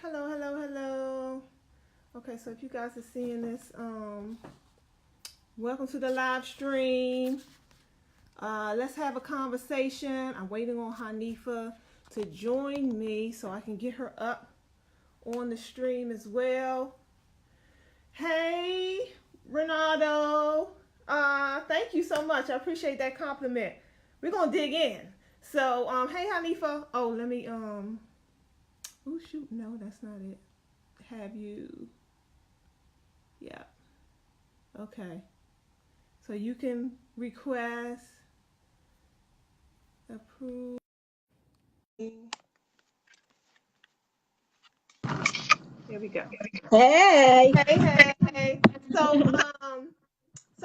Hello, hello, hello. Okay, so if you guys are seeing this, welcome to the live stream. Let's have a conversation. I'm waiting on Hanifah to join me so I can get her up on the stream as well. Hey, Renato. Thank you so much. I appreciate that compliment. We're gonna dig in. So, hey Hanifah. Oh, let me oh shoot, no, that's not it. Have you Yeah. Okay. So you can request, approve. Here we go. Hey. Hey, hey. So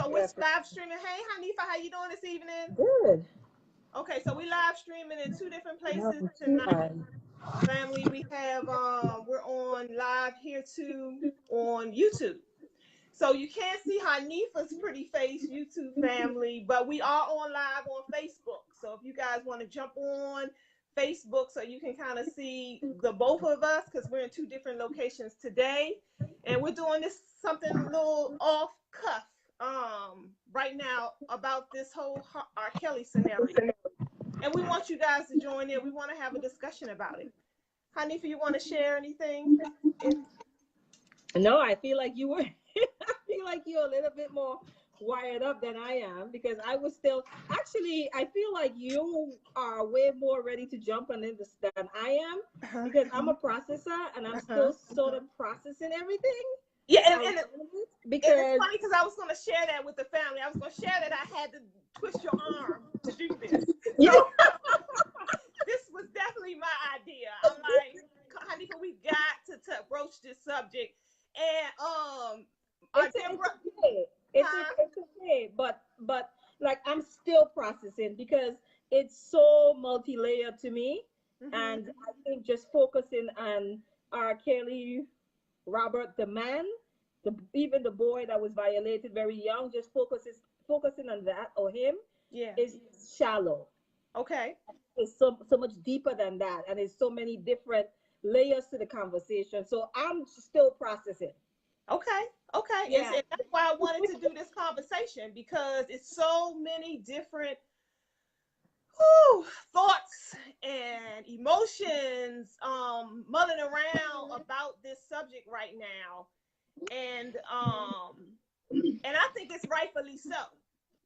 we're Yes. live streaming. Hey Hanifa, how you doing this evening? Good. Okay, so we live streaming in two different places Nothing too tonight. hard. Family, we have we're on live here too on YouTube. So you can't see Hanifa's pretty face, YouTube family, but we are on live on Facebook. So if you guys want to jump on Facebook so you can kind of see the both of us, because we're in two different locations today. And we're doing this something a little off cuff right now about this whole R. Kelly scenario. And we want you guys to join in. We want to have a discussion about it. Hanifa, you want to share anything? No, I feel like you were. I feel like you're a little bit more wired up than I am because I was still. Actually, I feel like you are way more ready to jump on this than I am because I'm a processor and I'm still sort of processing everything. Yeah, and because it's funny because I was going to share that with the family. I was going to share that I had to twist your arm to do this. Yeah. So, this was definitely my idea. I'm like, Hanifa, we got to broach this subject. And it's okay. It's okay, but like I'm still processing because it's so multi-layered to me, and I think just focusing on R. Kelly, Robert, the man, even the boy that was violated very young, just focusing on that or him, is shallow. Okay. It's so much deeper than that, and there's so many different layers to the conversation. So I'm still processing. Okay. Yeah. And that's why I wanted to do this conversation because it's so many different thoughts and emotions mulling around about this subject right now. And I think it's rightfully so.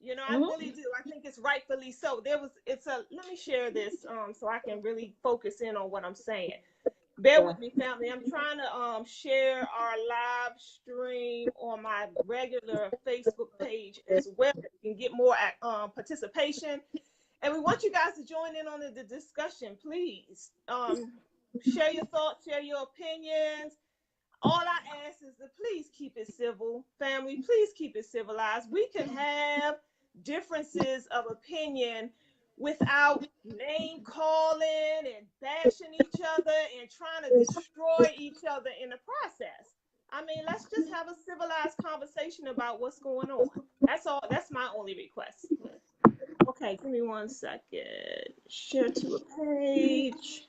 You know, I really do. I think it's rightfully so. Let me share this so I can really focus in on what I'm saying. Bear with me, family. I'm trying to share our live stream on my regular Facebook page as well. You can get more participation. And we want you guys to join in on the discussion, please. Share your thoughts, share your opinions. All I ask is to please keep it civil. Family, please keep it civilized. We can have differences of opinion without name calling and bashing each other and trying to destroy each other in the process. I mean, let's just have a civilized conversation about what's going on. That's all. That's my only request. Okay, give me 1 second. Share to a page.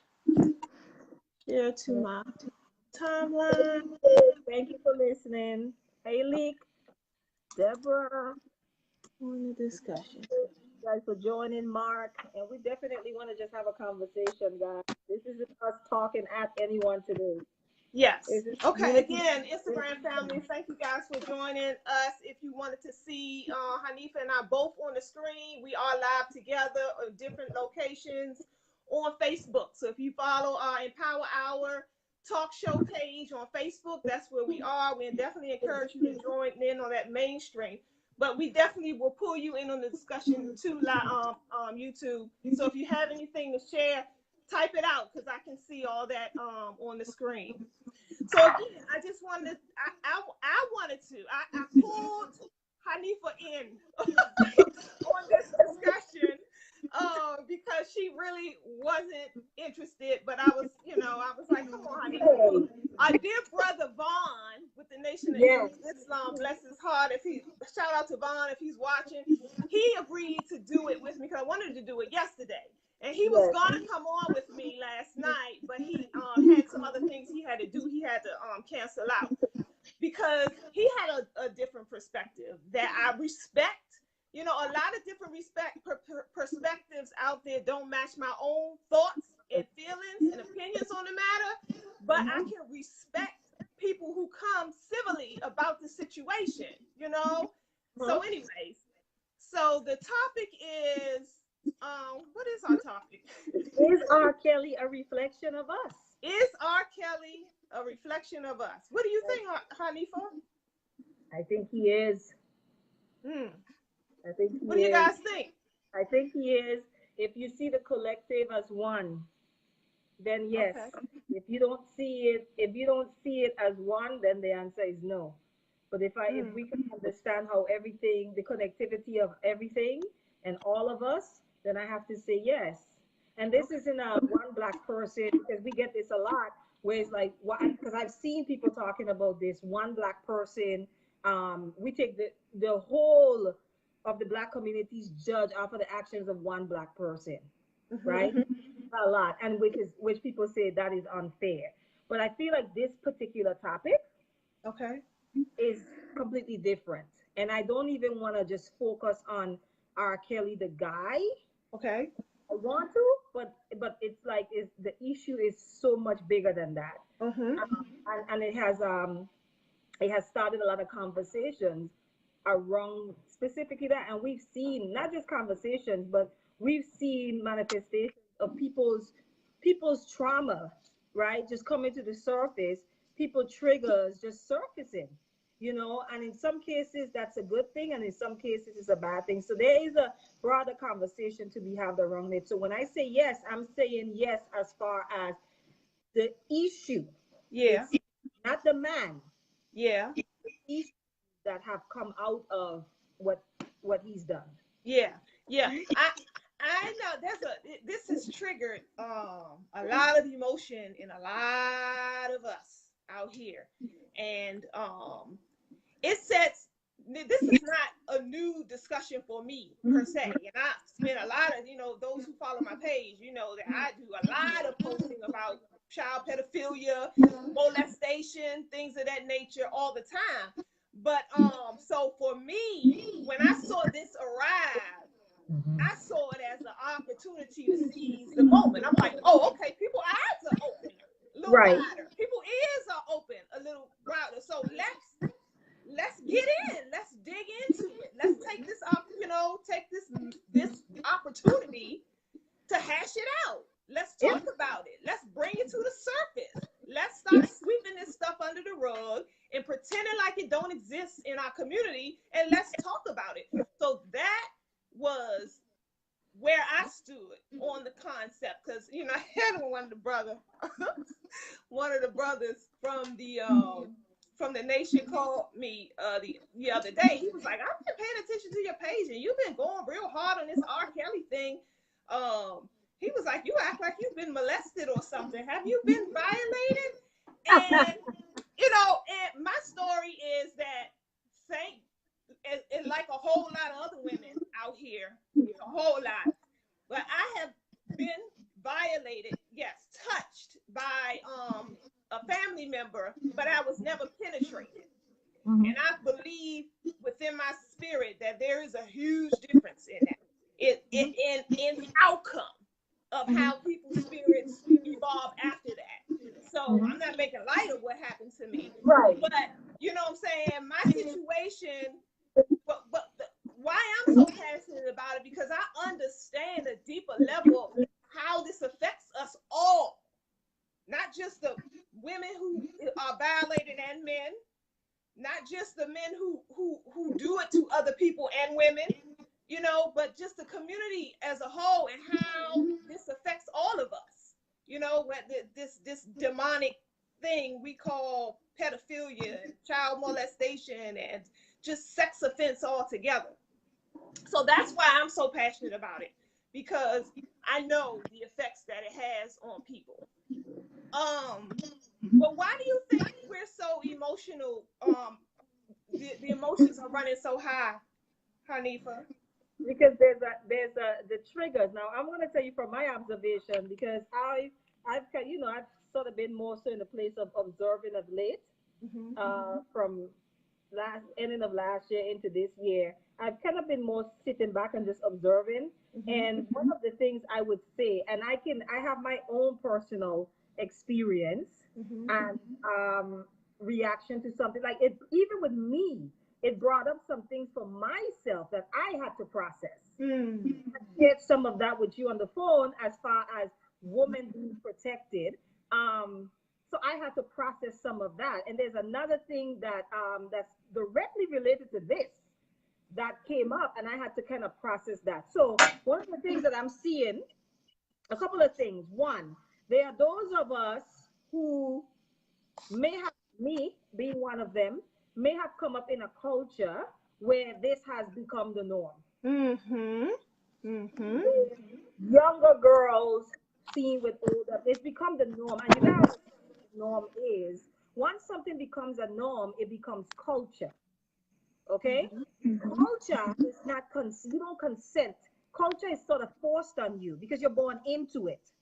Share to my timeline. Thank you for listening. Hey, Leek, Deborah, On the discussion. guys for joining, Mark, and we definitely want to just have a conversation, guys. This isn't us talking at anyone today. Yes. Okay. Again, Instagram family, thank you guys for joining us. If you wanted to see Hanifah and I both on the screen, we are live together at different locations on Facebook. So if you follow our Empower Hour talk show page on Facebook, that's where we are. We definitely encourage you to join in on that mainstream. But we definitely will pull you in on the discussion to YouTube. So if you have anything to share, type it out because I can see all that on the screen. So again, I just wanted I pulled Hanifah in on this discussion because she really wasn't interested, but I was like, come on, Hanifah. Our dear brother Vaughn with the Nation of Islam, bless his heart. Shout out to Vaughn if he's watching. He agreed to do it with me because I wanted to do it yesterday. And he was going to come on with me last night, but he had some other things he had to do. He had to cancel out because he had a different perspective that I respect. You know, a lot of different perspectives out there don't match my own thoughts and feelings and opinions on the matter, but I can respect people who come civilly about the situation, you know? So anyways, so the topic is, what is our topic? Is R. Kelly a reflection of us? Is R. Kelly a reflection of us? What do you think, Hanifah? I think he is. I think he is. What do you guys think? I think he is. If you see the collective as one, then yes. Okay. If you don't see it as one, then the answer is no. But if we can understand how everything, the connectivity of everything and all of us, then I have to say yes. And this isn't a one black person, because we get this a lot, where it's like, because I've seen people talking about this one black person. We take the whole of the black community's judge off of the actions of one black person, right? A lot, and which people say that is unfair. But I feel like this particular topic, is completely different, and I don't even want to just focus on R. Kelly the guy. I want to, but it's like the issue is so much bigger than that, and it has started a lot of conversations around specifically that, and we've seen not just conversations, but we've seen manifestations of people's trauma, right, just coming to the surface, people triggers just surfacing, you know, and in some cases that's a good thing, and in some cases it's a bad thing. So there is a broader conversation to be had around it. So when I say yes, I'm saying yes as far as the issue, it's not the man, the issues that have come out of what he's done. I know this has triggered a lot of emotion in a lot of us out here, and it sets. This is not a new discussion for me per se, and I spend a lot of, you know, those who follow my page, you know that I do a lot of posting about child pedophilia, molestation, things of that nature all the time. But so for me, when I saw this arrive, I saw it as an opportunity to seize the moment. I'm like, oh, okay, people's eyes are open a little wider. People's ears are open a little wider. So let's get in. Let's dig into it. Let's take this up, you know, take this opportunity to hash it out. Let's talk about it. Let's bring it to the surface. Let's stop sweeping this stuff under the rug and pretending like it don't exist in our community, and let's talk about it. So that was where I stood on the concept, because, you know, I had one of the brothers from the nation called me the other day. He was like, I've been paying attention to your page, and you've been going real hard on this R. Kelly thing. He was like, you act like you've been molested or something. Have you been violated? And, you know, and my story is that and like a whole lot of other women out here, a whole lot, but I have been violated, yes, touched by a family member, but I was never penetrated. And I believe within my spirit that there is a huge difference in that, in the outcome of how people's spirits evolve after that. So I'm not making light of what happened to me, but you know what I'm saying, my situation, why I'm so passionate about it, because I understand a deeper level of how this affects us all, not just the women who are violated and men, not just the men who do it to other people and women, you know, but just the community as a whole, and how this affects all of us, you know, this demonic thing we call pedophilia and child molestation and just sex offense altogether. So that's why I'm so passionate about it, because I know the effects that it has on people. But why do you think we're so emotional? The emotions are running so high, Hanifah? Because there's the triggers. Now I'm going to tell you from my observation, because I've sort of been more so in the place of observing of late, from last ending of last year into this year. I've kind of been more sitting back and just observing. And one of the things I would say, and I have my own personal experience and reaction to something like it. Even with me, it brought up some things for myself that I had to process. I shared some of that with you on the phone as far as women being protected. So I had to process some of that. And there's another thing that that's directly related to this that came up, and I had to kind of process that. So one of the things that I'm seeing, a couple of things. One, there are those of us who may have, me being one of them, may have come up in a culture where this has become the norm. Younger girls seen with older, it's become the norm. And you know what the norm is? Once something becomes a norm, it becomes culture. Okay? Culture is not, you don't consent. Culture is sort of forced on you because you're born into it.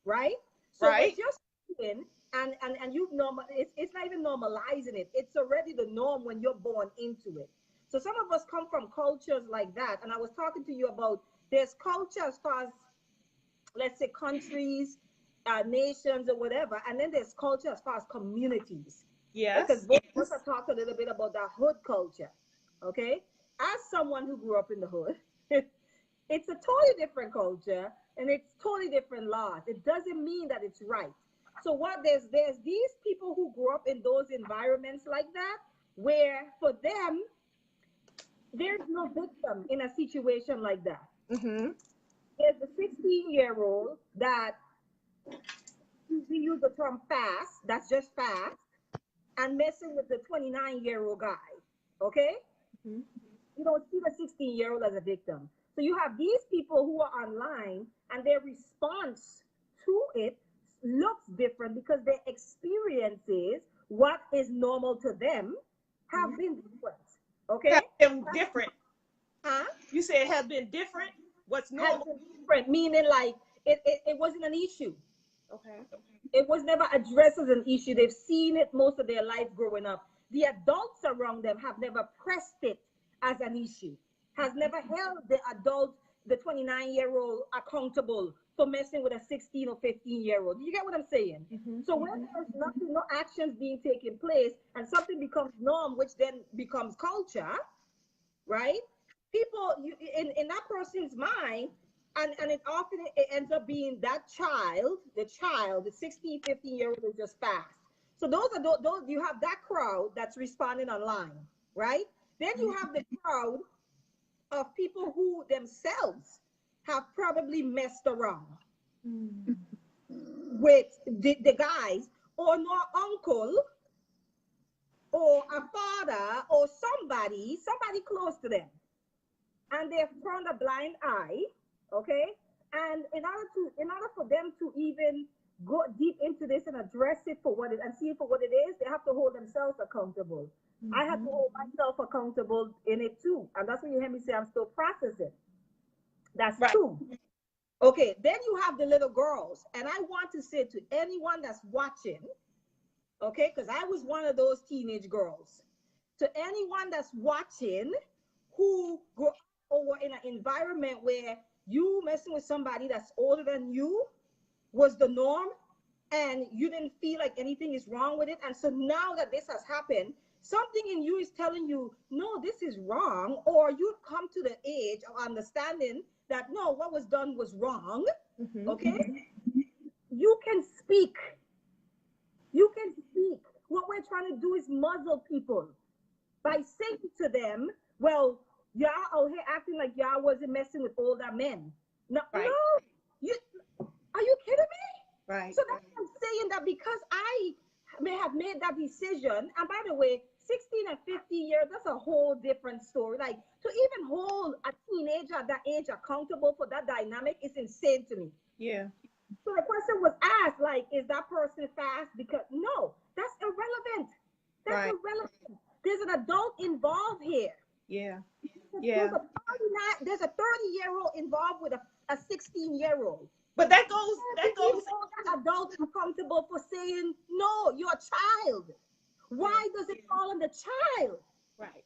Right? So what you're seeing, and you've it's not even normalizing it. It's already the norm when you're born into it. So some of us come from cultures like that. And I was talking to you about there's culture as far as, let's say, countries, nations, or whatever. And then there's culture as far as communities. Yes. Because both of us have talked a little bit about that hood culture. Okay? As someone who grew up in the hood, it's a totally different culture and it's totally different laws. It doesn't mean that it's right. So what there's these people who grew up in those environments like that, where for them, there's no victim in a situation like that. There's the 16-year-old that, we use the term fast, that's just fast, and messing with the 29-year-old guy. Okay? You don't see the 16-year-old as a victim. So you have these people who are online and their response to it looks different because their experiences, what is normal to them, have been different. Okay? Have been different. Huh? You say it has been different? What's normal? Has been different, meaning like it wasn't an issue. Okay. It was never addressed as an issue. They've seen it most of their life growing up. The adults around them have never pressed it as an issue, has never held the adult, the 29-year-old accountable for messing with a 16 or 15-year-old. You get what I'm saying? So when there's nothing, no actions being taken place, and something becomes norm, which then becomes culture, right? People, in that person's mind, and it often it ends up being that child, the 16, 15-year-old is just fast. So those are those, you have that crowd that's responding online, right? Then you have the crowd of people who themselves have probably messed around with the guys, or no uncle, or a father, or somebody close to them, and they've turned a blind eye. Okay, and in order for them to even go deep into this and address it for what it and see it for what it is, they have to hold themselves accountable. I have to hold myself accountable in it too, and that's when you hear me say I'm still processing. That's true. Okay, then you have the little girls, and I want to say to anyone that's watching, okay, because I was one of those teenage girls. To anyone that's watching who grew up or were in an environment where you messing with somebody that's older than you was the norm, and you didn't feel like anything is wrong with it, and so now that this has happened, something in you is telling you, no, this is wrong, or you've come to the age of understanding that no, what was done was wrong. Okay, you can speak. You can speak. What we're trying to do is muzzle people by saying to them, well, y'all out here acting like y'all wasn't messing with older men. No, no, are you kidding me? Right. So that's what I'm saying, that because I may have made that decision, and by the way, 16 and 15 years, that's a whole different story. Like, to even hold a teenager at that age accountable for that dynamic is insane to me. Yeah. So the question was asked, like, is that person fast? Because no, that's irrelevant. That's irrelevant. There's an adult involved here. Yeah. There's a 30-year-old involved with a 16-year-old. But that goes adults accountable for saying no, you're a child. Why does it fall on the child? Right.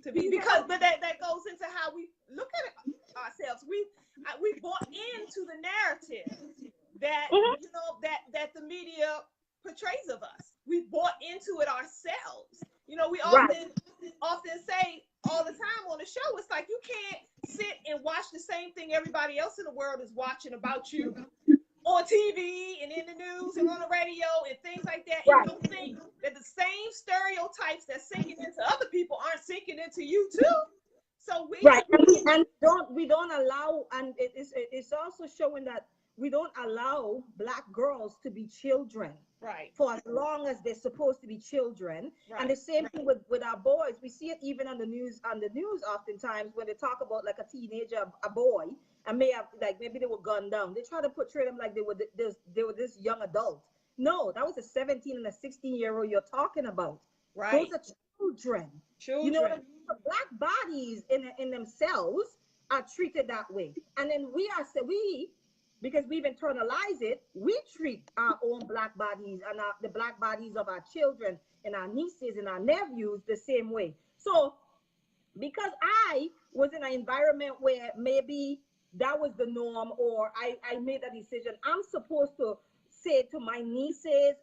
But that goes into how we look at it ourselves. We bought into the narrative that that the media portrays of us. We bought into it ourselves. We often say all the time on the show, it's like you can't sit and watch the same thing everybody else in the world is watching about you on TV and in the news and on the radio and things like that. And don't think that the same stereotypes that's sinking into other people aren't sinking into you too. So we don't allow, and it's also showing that we don't allow Black girls to be children, right, for as long as they're supposed to be children. Right. And the same thing with our boys. We see it even on the news oftentimes when they talk about like a teenager, a boy, and maybe they were gunned down. They try to portray them like they were this young adult. No, that was a 17 and a 16-year-old you're talking about. Right. Those are children. You know what I mean? Black bodies in themselves are treated that way. And then because we've internalized it, we treat our own Black bodies and the Black bodies of our children and our nieces and our nephews the same way. So because I was in an environment where maybe that was the norm, or I made a decision, I'm supposed to say to my nieces,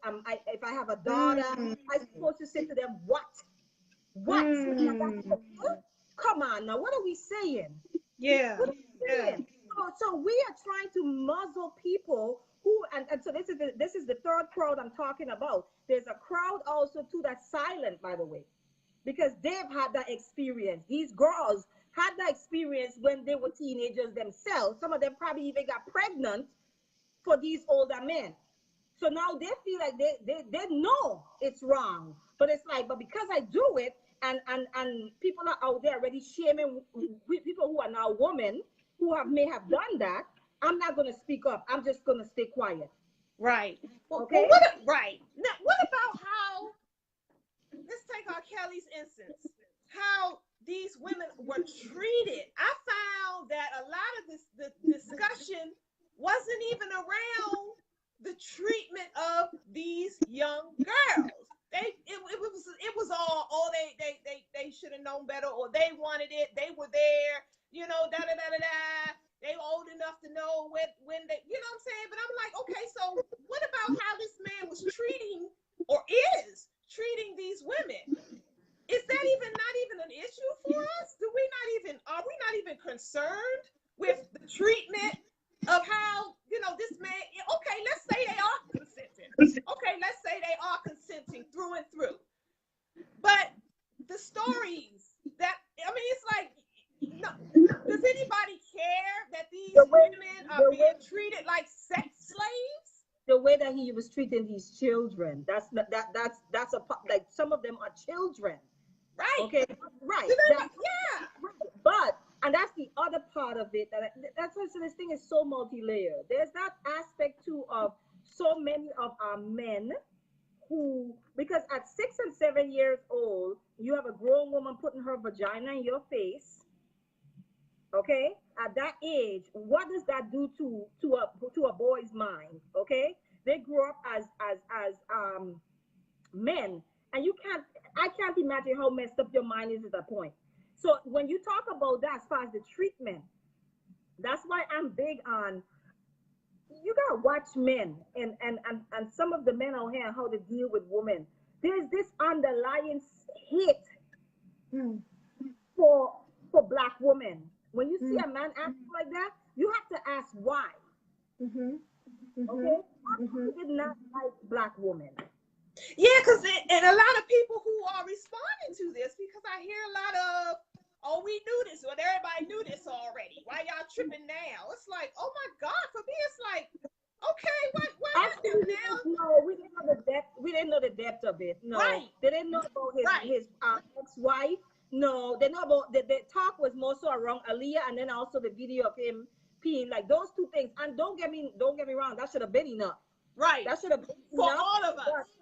if I have a daughter, I'm supposed to say to them, what? Come on now, what are we saying? Yeah. What are we saying? So we are trying to muzzle people who, and so this is the third crowd I'm talking about. There's a crowd also too that's silent, by the way, because they've had that experience. These girls had that experience when they were teenagers themselves. Some of them probably even got pregnant for these older men. So now they feel like they know it's wrong, but it's like, but because I do it, and people are out there already shaming people who are now women who may have done that, I'm not going to speak up. I'm just going to stay quiet. Right. Okay. Right. Now, what about how? Let's take our Kelly's instance. How these women were treated. I found that a lot of the discussion wasn't even around the treatment of these young girls. It was all they should have known better, or they wanted it, they were there, they old enough to know when they, what I'm saying? But I'm like, okay, so what about how this man was treating, or is treating, these women? Is that not even an issue for us? Are we not even concerned with the treatment of how, this man, okay, let's say they are consenting. Okay, let's say they are consenting through and through. But the stories it's like, no, does anybody care that these women are being treated like sex slaves? The way that he was treating these children, that's like, some of them are children. Right. Okay. Right. Yeah. But, and that's the other part of it. That's why this thing is so multi-layered. There's that aspect too of so many of our men who, because at 6 and 7 years old, you have a grown woman putting her vagina in your face. Okay. At that age, what does that do to a boy's mind? Okay. They grew up as men, and I can't imagine how messed up your mind is at that point. So when you talk about that as far as the treatment, that's why I'm big on, you gotta watch men and some of the men out here, how they deal with women. There's this underlying hate for Black women. When you see a man acting like that, you have to ask why. Okay? He did not like Black women. Yeah, and a lot of people who are responding to this, because I hear a lot of, oh, we knew this, or everybody knew this already. Why y'all tripping now? It's like, oh my God, for me, it's like, okay, what now? No, we didn't know the depth. We didn't know the depth of it. No, right. They didn't know about his ex-wife. No, they know about the talk was more so around Aaliyah, and then also the video of him peeing, like those two things. And don't get me wrong, that should have been enough. Right. That should have been for enough all of us.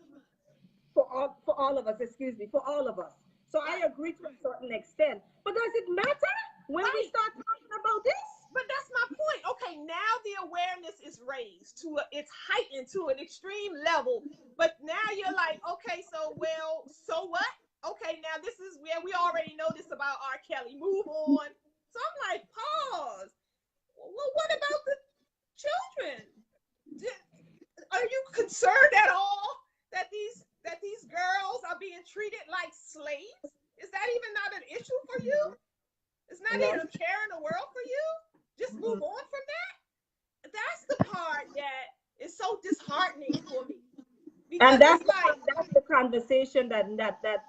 For all of us. Excuse me, for all of us. So I agree to a certain extent. But does it matter when we start talking about this? But that's my point. Okay, okay, now the awareness is raised to it's heightened to an extreme level. But now you're like, okay, so well, so what? Okay, now this is where we already know this about R. Kelly. Move on. So I'm like, pause. Well, what about the children? Are you concerned at all that these girls are being treated like slaves? Is that even not an issue for you? It's not even a care in the world for you? Just move on from that? That's the part that is so disheartening for me. Because And that's that's the conversation that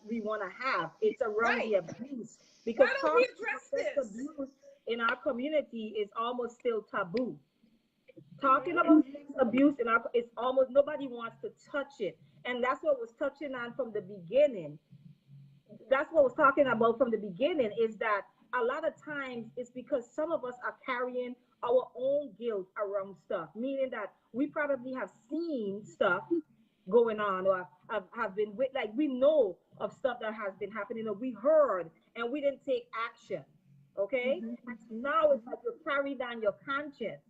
we want to have. It's around right. the abuse, because why don't we address this? abuse in our community is almost still taboo. Talking about sex abuse in our, it's almost, nobody wants to touch it, and that's what was touching on from the beginning. That's what I was talking about from the beginning, is that a lot of times it's because some of us are carrying our own guilt around stuff, meaning that we probably have seen stuff going on, or have been with, like, we know of stuff that has been happening, or we heard and we didn't take action. Okay. And now it's like you're carried on your conscience.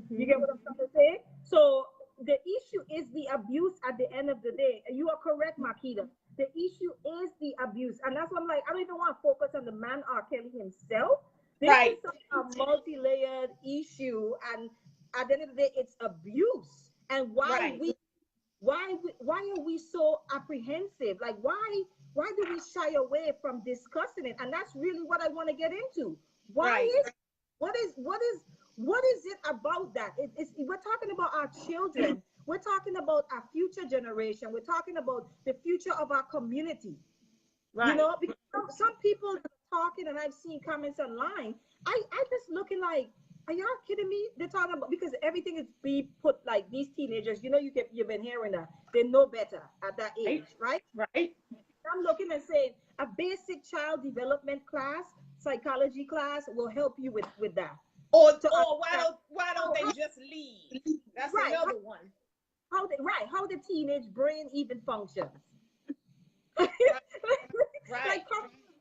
You get what I'm trying to say? So the issue is the abuse at the end of the day. You are correct, Makita. The issue is the abuse. And that's why I'm like, I don't even want to focus on the man R. Kelly himself. This is a multi-layered issue, and at the end of the day, it's abuse. And why are we so apprehensive? Like, why do we shy away from discussing it? And that's really what I want to get into. What is it about that? We're talking about our children. We're talking about our future generation. We're talking about the future of our community. You know, because some people are talking, and I've seen comments online. I just looking like, are y'all kidding me? They're talking about, because everything is being put, like, these teenagers, you know, you've been hearing that they know better at that age, right? I'm looking and saying a basic child development class, psychology class, will help you with that. Or why don't they just leave? That's another one. How the teenage brain even functions. Like,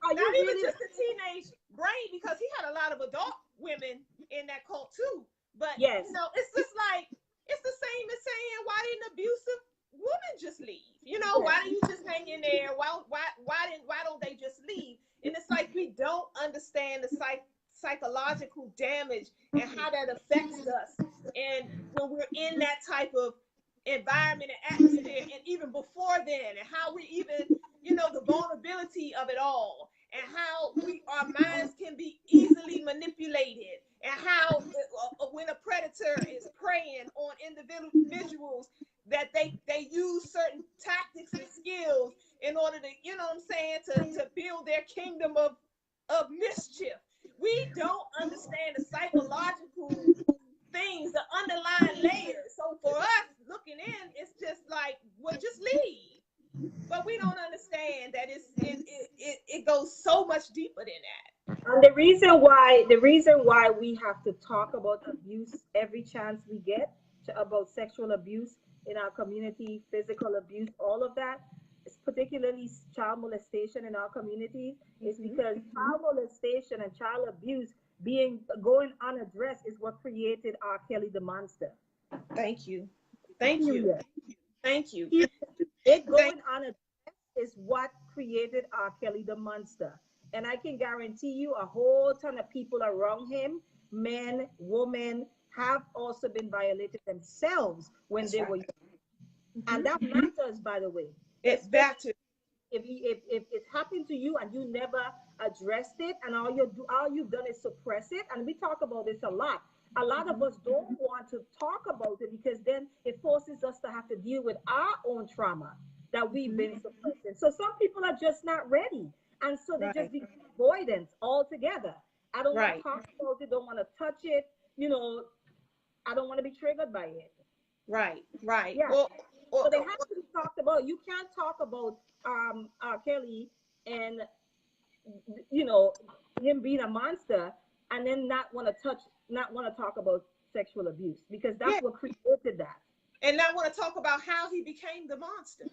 not even just the teenage brain, because he had a lot of adult women in that cult too. But you know, it's just like, it's the same as saying, why didn't an abusive woman just leave? You know, why do you just hang in there? Why don't they just leave? And it's like, we don't understand the psychological damage and how that affects us. And when we're in that type of environment and atmosphere, and even before then, and how we even, you know, the vulnerability of it all, and how our minds can be easily manipulated, and how when a predator is preying on individuals, that they use certain tactics and skills in order to, you know what I'm saying, to build their kingdom of mischief. We don't understand the psychological things, the underlying layers. So for us looking in, it's just like, well, just leave. But we don't understand that it goes so much deeper than that. And the reason why we have to talk about abuse every chance we get, about sexual abuse in our community, physical abuse, all of that, is particularly child molestation in our communities, is because child molestation and child abuse going unaddressed is what created R. Kelly the monster. Thank you. It going unaddressed is what created R. Kelly the monster. And I can guarantee you a whole ton of people around him, men, women, have also been violated themselves when they were young. And that matters, by the way. It's matters. If it happened to you and you never addressed it, and all you've done is suppress it, and we talk about this a lot. A lot of us don't want to talk about it, because then it forces us to have to deal with our own trauma that we've been suppressing. So some people are just not ready, and so they just become avoidance altogether. I don't want to talk about it, don't want to touch it, you know, I don't want to be triggered by it. Yeah. So they have to be talked about. You can't talk about R. Kelly and, you know, him being a monster, and then not want to talk about sexual abuse, because that's what created that. And not want to talk about how he became the monster.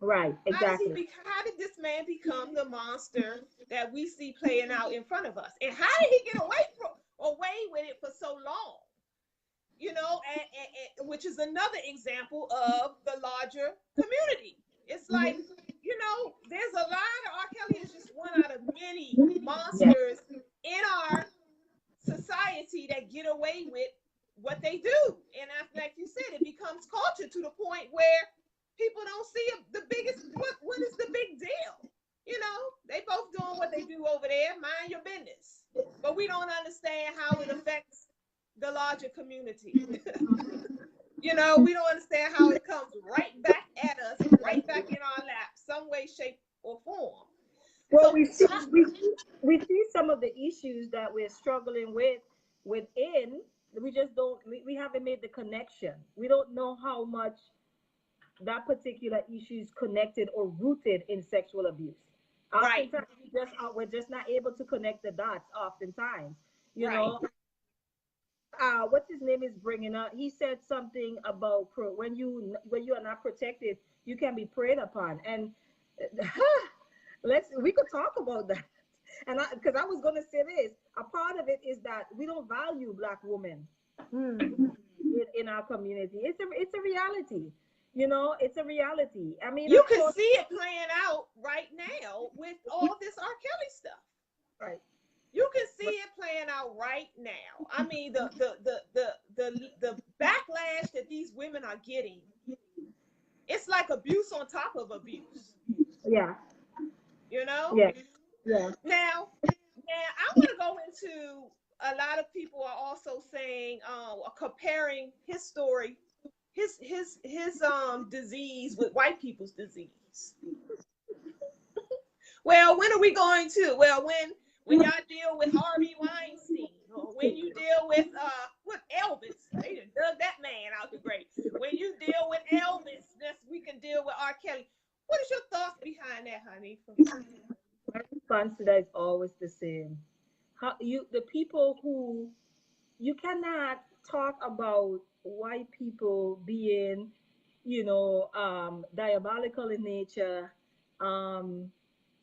Right, exactly. How did this man become the monster that we see playing out in front of us? And how did he get away with it for so long? you know, which is another example of the larger community. It's like, you know, there's a lot of R. Kelly is just one out of many Yeah. monsters in our society that get away with what they do. And like you said, it becomes culture to the point where people don't see the biggest, what is the big deal? You know, they both doing what they do over there, mind your business. But we don't understand how it affects the larger community. You know, we don't understand how it comes right back at us, right back in our lap, some way, shape, or form. Well, So, we see some of the issues that we're struggling with within. We just don't. We haven't made the connection. We don't know how much that particular issue is connected or rooted in sexual abuse. right, Oftentimes, we're just not able to connect the dots. Oftentimes, you right. know, what's his name is bringing up. He said something about when you are not protected, you can be preyed upon, and we could talk about that. And because I was going to say this, a part of it is that we don't value Black women in our community. It's a reality. You know, it's a reality. I mean, You of can course, see it playing out right now with all this R. Kelly stuff. right. You can see it playing out right now. I mean, the backlash that these women are getting, it's like abuse on top of abuse. Yeah, You know? yeah, yeah. Now, I want to go into, a lot of people are also saying, comparing his story, his disease with white people's disease. Well, when are we going to? Well, when y'all deal with Harvey Weinstein, or when you deal with Elvis, they done dug that man out the grave. When you deal with Elvis, we can deal with R. Kelly. What is your thoughts behind that, Hanifah? My response to that is always the same. The people who you cannot talk about white people being, diabolical in nature, um,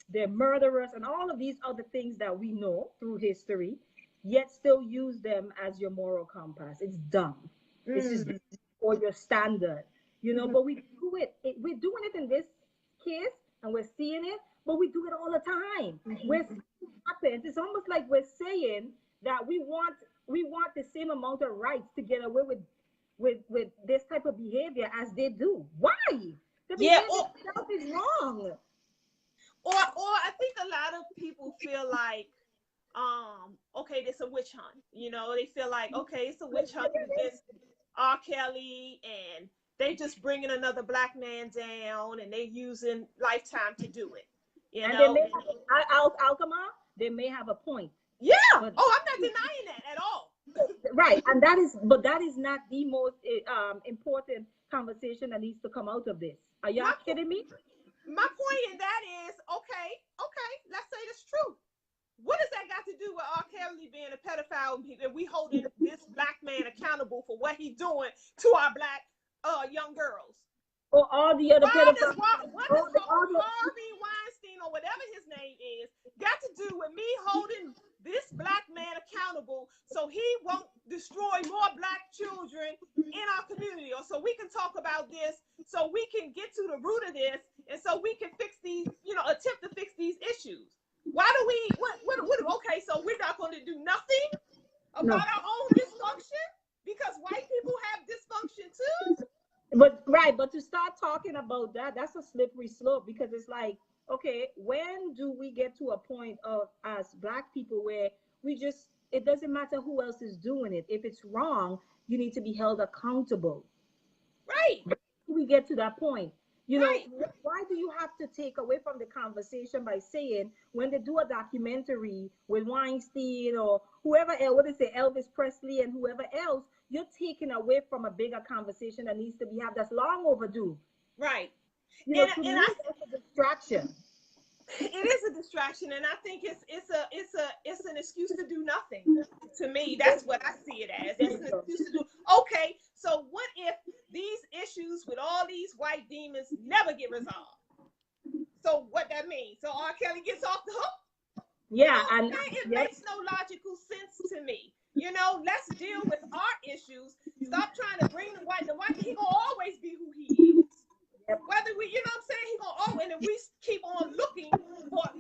they're murderers, and all of these other things that we know through history, yet still use them as your moral compass. It's dumb. It's just Mm. for your standard, Mhm. But we do it. We're doing it in this case, and we're seeing it, but we do it all the time. We're seeing it happens. It's almost like we're saying that we want the same amount of rights to get away with this type of behavior as they do. Why? The Yeah, behavior itself is wrong. or I think a lot of people feel like, okay, this a witch hunt. You know, they feel like, okay, it's a witch hunt against R. Kelly, and they just bringing another Black man down, and they using Lifetime to do it. You And they know, may have Alqamar, they may have a point. yeah. But Oh, I'm not denying that at all. right, and that is not the most important conversation that needs to come out of this. Are y'all My kidding me? my point in that is, okay, let's say it's true. What does that got to do with R. Kelly being a pedophile, and we holding this Black man accountable for what he's doing to our Black young girls? Or all the other pedophiles, What all does the Harvey Weinstein, or whatever his name is, got to do with me holding this Black man accountable so he won't destroy more Black children in our community? Or so we can talk about this, so we can get to the root of this, and so we can fix these, attempt to fix these issues. Why do we, okay, so we're not going to do nothing no. about our own dysfunction because white people have dysfunction too? But right, but to start talking about that, that's a slippery slope, because it's like, okay, when do we get to a point of, as Black people, where it doesn't matter who else is doing it. If it's wrong, you need to be held accountable. Right, We get to that point. right. Why do you have to take away from the conversation by saying, when they do a documentary with Weinstein or whoever else, what is it, Elvis Presley and whoever else, you're taking away from a bigger conversation that needs to be had, that's long overdue. Right. To me, that's a distraction. It is a distraction, and I think it's an excuse to do nothing. To me, that's what I see it as. It's an excuse to do. Okay, so what if these issues with all these white demons never get resolved? So what that means? So R. Kelly gets off the hook? Yeah, and It yep. makes no logical sense to me. You know, let's deal with our issues. Stop trying to bring the white. The white, he gonna always be who he is. Whether we, you know what I'm saying, he gonna always, and if we keep on looking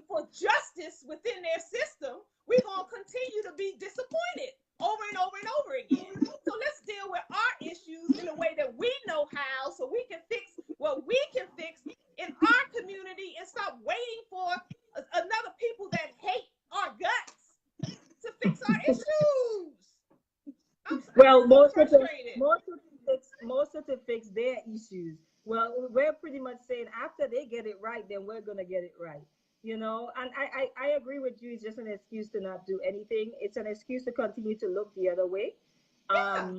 for justice within their system, we gonna continue to be disappointed over and over and over again. So let's deal with our issues in a way that we know how, so we can fix what we can fix in our community and stop waiting for another people that hate our guts to fix our issues. Well, I'm so frustrated. most of to fix their issues. Well, we're pretty much saying after they get it right, then we're gonna get it right. You know, and I agree with you. It's just an excuse to not do anything. It's an excuse to continue to look the other way. Yeah.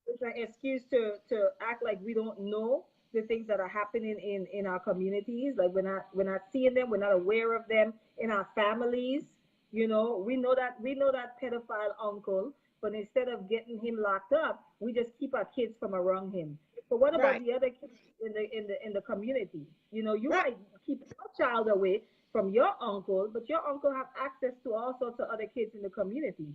It's an excuse to act like we don't know the things that are happening in our communities. Like we're not seeing them, we're not aware of them in our families. You know, we know that pedophile uncle, but instead of getting him locked up, we just keep our kids from around him. But what about Right. the other kids in the community? You know, you Right. might keep your child away from your uncle, but your uncle have access to all sorts of other kids in the community.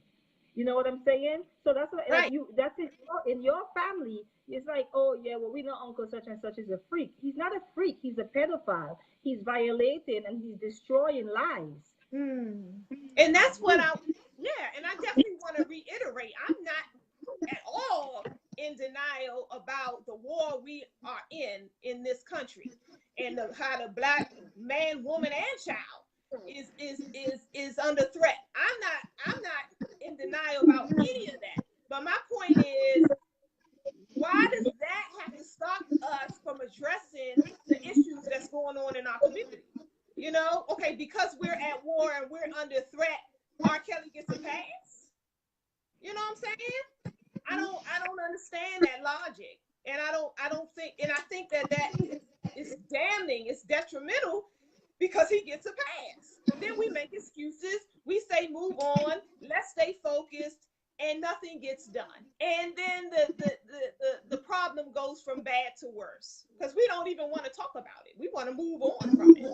You know what I'm saying? So that's what, like, Right. that's in your family. It's like, oh yeah, well, we know Uncle such and such is a freak. He's not a freak. He's a pedophile. He's violating and he's destroying lives. And that's what yeah, and I definitely want to reiterate, I'm not at all in denial about the war we are in this country, and how the black man, woman, and child is under threat. I'm not in denial about any of that. But my point is, why does that have to stop us from addressing the issues that's going on in our community? You know, okay, because we're at war and we're under threat, R. Kelly gets a pass. You know what I'm saying? I don't understand that logic, and I don't think, and I think that is damning. It's detrimental because he gets a pass. Then we make excuses. We say move on. Let's stay focused, and nothing gets done. And then the problem goes from bad to worse because we don't even want to talk about it. We want to move on from it.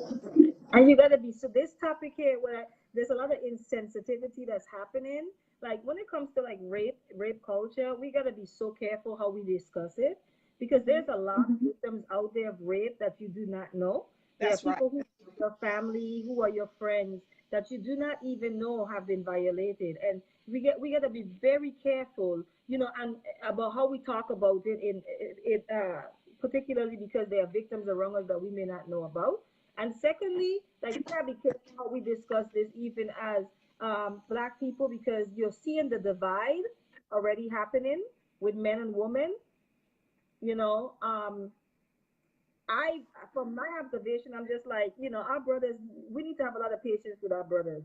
And you gotta be so this topic here where there's a lot of insensitivity that's happening. Like when it comes to like rape culture, we gotta be so careful how we discuss it because Mm-hmm. there's a lot of victims out there of rape that you do not know. There are That's right. people who are your family, who are your friends that you do not even know have been violated. And we gotta be very careful, you know, and about how we talk about it particularly because there are victims around us that we may not know about. And secondly, like we gotta be careful how we discuss this, even as black people, because you're seeing the divide already happening with men and women. You know, I, from my observation, I'm just like, you know, our brothers, we need to have a lot of patience with our brothers,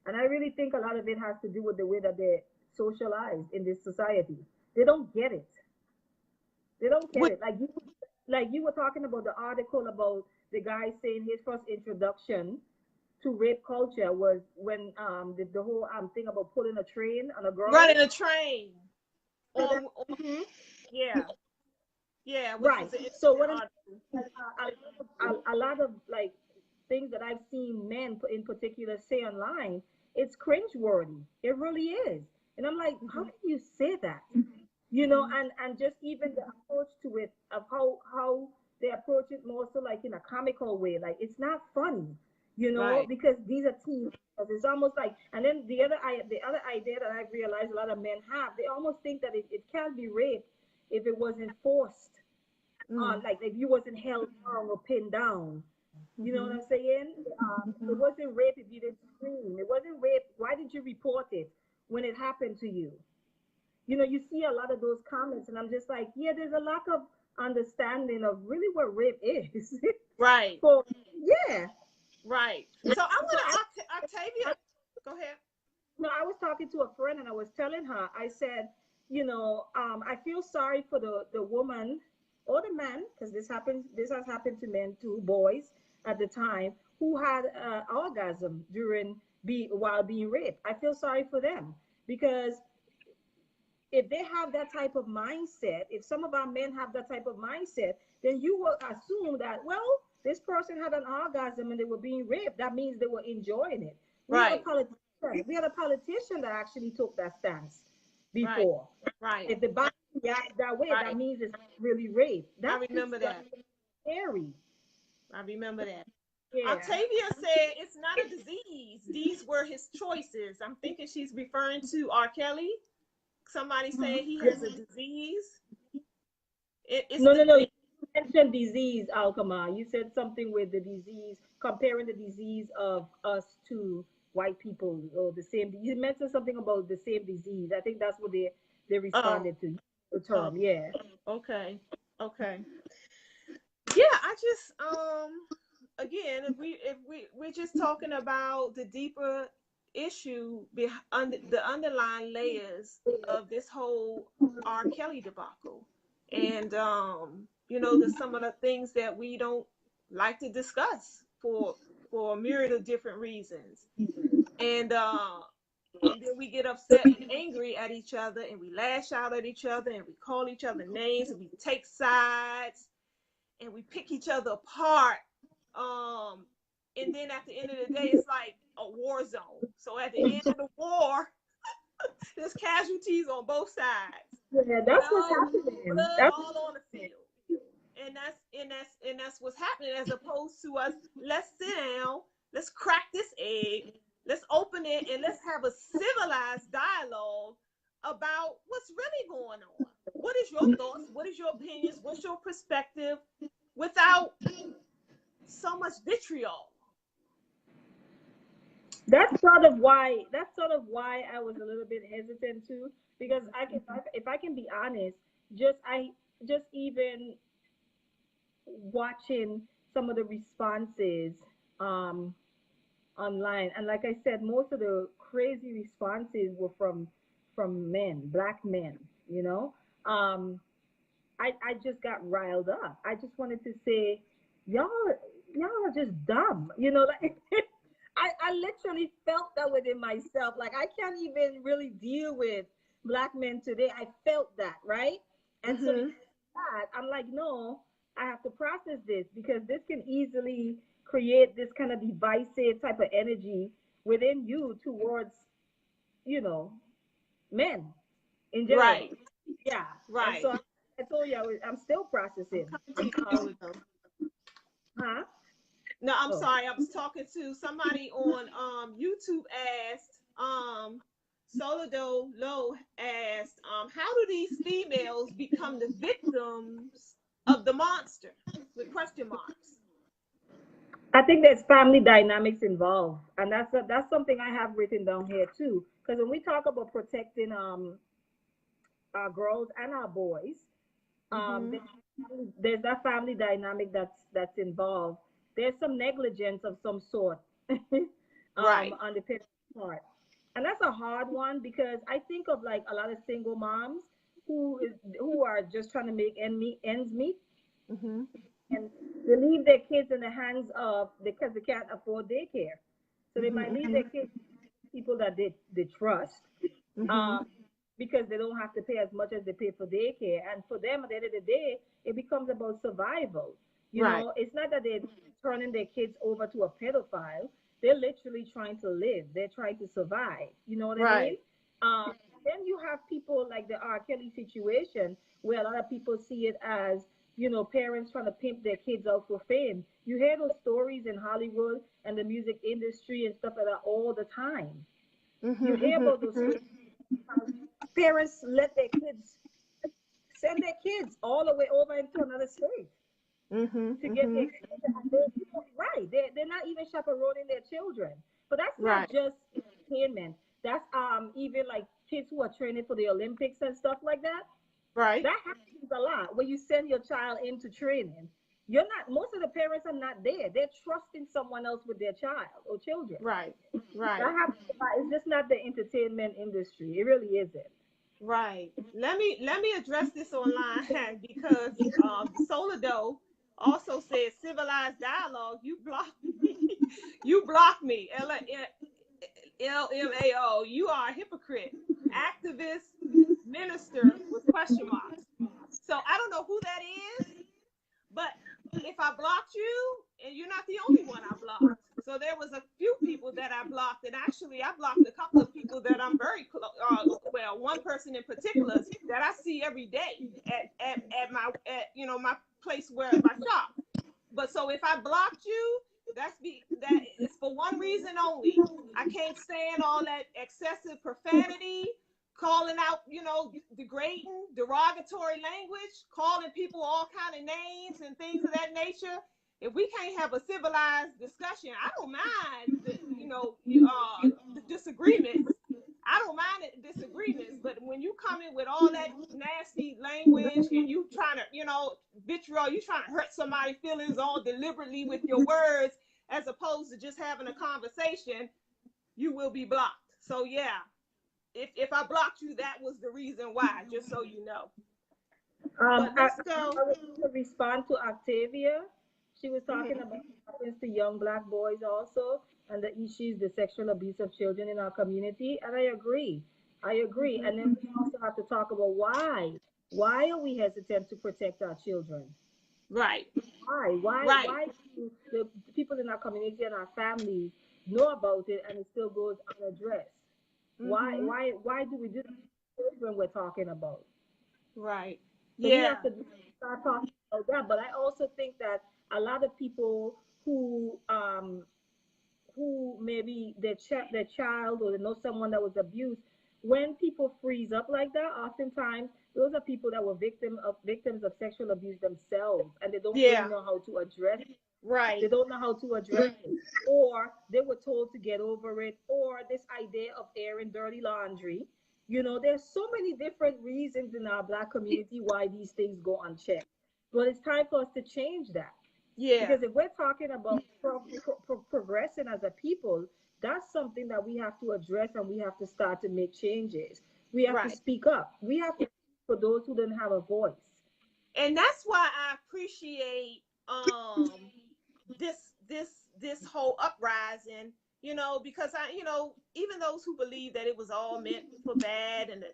and I really think a lot of it has to do with the way that they're socialized in this society. They don't get it. They don't get it. Like you were talking about the article about the guy saying his first introduction to rape culture was when the whole thing about pulling a train on a girl. Running a train So that, on mhm, yeah, yeah, which right. was an So interesting what is article. a lot of like things that I've seen men in particular say online, it's cringeworthy. It really is. And I'm like, how Mm-hmm. can you say that? You know, Mm-hmm. and just even the approach to it of how they approach it more so like in a comical way, like it's not funny, you know, Right. because these are teens. It's almost like, and then the other idea that I've realized a lot of men have, they almost think that it can't be rape if it wasn't forced on, Mm. like if you wasn't held down or pinned down. You know what Mm-hmm. I'm saying? It Mm-hmm. wasn't rape if you didn't scream. It wasn't rape. Why did you report it when it happened to you? You know, you see a lot of those comments, and I'm just like, yeah, there's a lack of understanding of really what rape is. Right. So, yeah. Right. So I So want to Octavia. I, Go ahead. no, I was talking to a friend, and I was telling her, I said, you know, I feel sorry for the woman or the man, because this has happened to men too, boys at the time, who had orgasm while being raped. I feel sorry for them because if they have that type of mindset, if some of our men have that type of mindset, then you will assume that, well, this person had an orgasm and they were being raped. That means they were enjoying it. We had a Right. politician. We had a politician that actually took that stance. Right. before. Right. If the body reacts that way, that Right. means it's really rape. I That's remember that. scary. I remember that. Yeah. Octavia said it's not a disease. These were his choices. I'm thinking she's referring to R. Kelly. Somebody saying he has a disease. It's No, the no, no. You mentioned disease, Alqamar. You said something with the disease, comparing the disease of us to white people or the same. You mentioned something about the same disease. I think that's what they oh responded to the oh term. Yeah. okay, okay. Yeah, I just again, we're just talking about the deeper issue behind the underlying layers of this whole R. Kelly debacle, and there's some of the things that we don't like to discuss for a myriad of different reasons, and then we get upset and angry at each other, and we lash out at each other, and we call each other names, and we take sides, and we pick each other apart. Um, and then at the end of the day, it's like a war zone. So at the end of the war, there's casualties on both sides. Yeah, You that's what's know, happening. blood That's all on the field. And that's what's happening, as opposed to us, let's sit down, let's crack this egg, let's open it, and let's have a civilized dialogue about what's really going on. What is your thoughts? What is your opinions? What's your perspective? Without so much vitriol. that's sort of why I was a little bit hesitant too, because if I can be honest, just even watching some of the responses um online, and like I said, most of the crazy responses were from men, black men, you know. um I just got riled up. I just wanted to say, y'all y'all are just dumb, like I literally felt that within myself. Like, I can't even really deal with black men today. I felt that, right? And so Mm-hmm. because of that, I'm like, no, I have to process this, because this can easily create this kind of divisive type of energy within you towards, you know, men in general. Right. Yeah. And Right. so I told you I'm still I'm processing. coming to you, Um, Sourdough. huh? No, I'm Oh. sorry. I was talking to somebody on YouTube. Asked Sourdough Low asked how do these females become the victims of the monster, with question marks. I think there's family dynamics involved, and that's something I have written down here too. Because when we talk about protecting our girls and our boys, Mm-hmm. there's that family dynamic that's involved. There's some negligence of some sort Right. on the parents' part, and that's a hard one, because I think of like a lot of single moms who are just trying to make ends meet, Mm-hmm. and they leave their kids in the hands of, because they can't afford daycare. So they might leave Mm-hmm. their kids to people that they trust, Mm-hmm. um, because they don't have to pay as much as they pay for daycare. And for them, at the end of the day, it becomes about survival. Right. It's not that they're turning their kids over to a pedophile. They're literally trying to live. They're trying to survive. You know what I mean? Right. Then you have people like the R. Kelly situation, where a lot of people see it as, parents trying to pimp their kids out for fame. You hear those stories in Hollywood and the music industry and stuff like that all the time. Mm-hmm. You hear Mm-hmm. about those Mm-hmm. stories. Parents let their kids send their kids all the way over into another state Mm-hmm. to get the Mm-hmm. experience. Right. They're not even chaperoning their children. But that's not Right. just entertainment. That's even like kids who are training for the Olympics and stuff like that. Right. That happens a lot when you send your child into training. You're not Most of the parents are not there. They're trusting someone else with their child or children. Right. That Right. happens a lot. It's just not the entertainment industry. It really isn't. Right. Let me address this online because Solido also said civilized dialogue. You block me. You block me. LMAO. You are a hypocrite, activist, minister with question marks. So I don't know who that is, but if I blocked you, and you're not the only one I blocked. So there was a few people that I blocked, and actually I blocked a couple of people people that I'm very well, one person in particular that I see every day at my my place where my shop. But so if I blocked you, that is for one reason only. I can't stand all that excessive profanity, calling out, degrading, derogatory language, calling people all kind of names and things of that nature. If we can't have a civilized discussion, I don't mind the disagreements. I don't mind the disagreements, but when you come in with all that nasty language and you trying to, vitriol, you trying to hurt somebody's feelings all deliberately with your words, as opposed to just having a conversation, you will be blocked. So yeah, if I blocked you, that was the reason why, just so you know. But let's go. I was to respond to Octavia. She was talking about what happens to young black boys also, and the issues, the sexual abuse of children in our community. And I agree. I agree. And then we also have to talk about why. Why are we hesitant to protect our children? Right. Why do the people in our community and our families know about it and it still goes unaddressed? Why do we do this when we're talking about? Right. So we have to start talking about that. But I also think that a lot of people who maybe their child or they know someone that was abused, when people freeze up like that, oftentimes those are people that were victims of sexual abuse themselves, and they don't really know how to address it. Right. They don't know how to address it, or they were told to get over it, or this idea of airing dirty laundry. There's so many different reasons in our black community why these things go unchecked. But it's time for us to change that. Yeah. Because if we're talking about progressing as a people, that's something that we have to address, and we have to start to make changes. We have to speak up. We have to speak for those who don't have a voice. And that's why I appreciate this whole uprising, because even those who believe that it was all meant for bad and to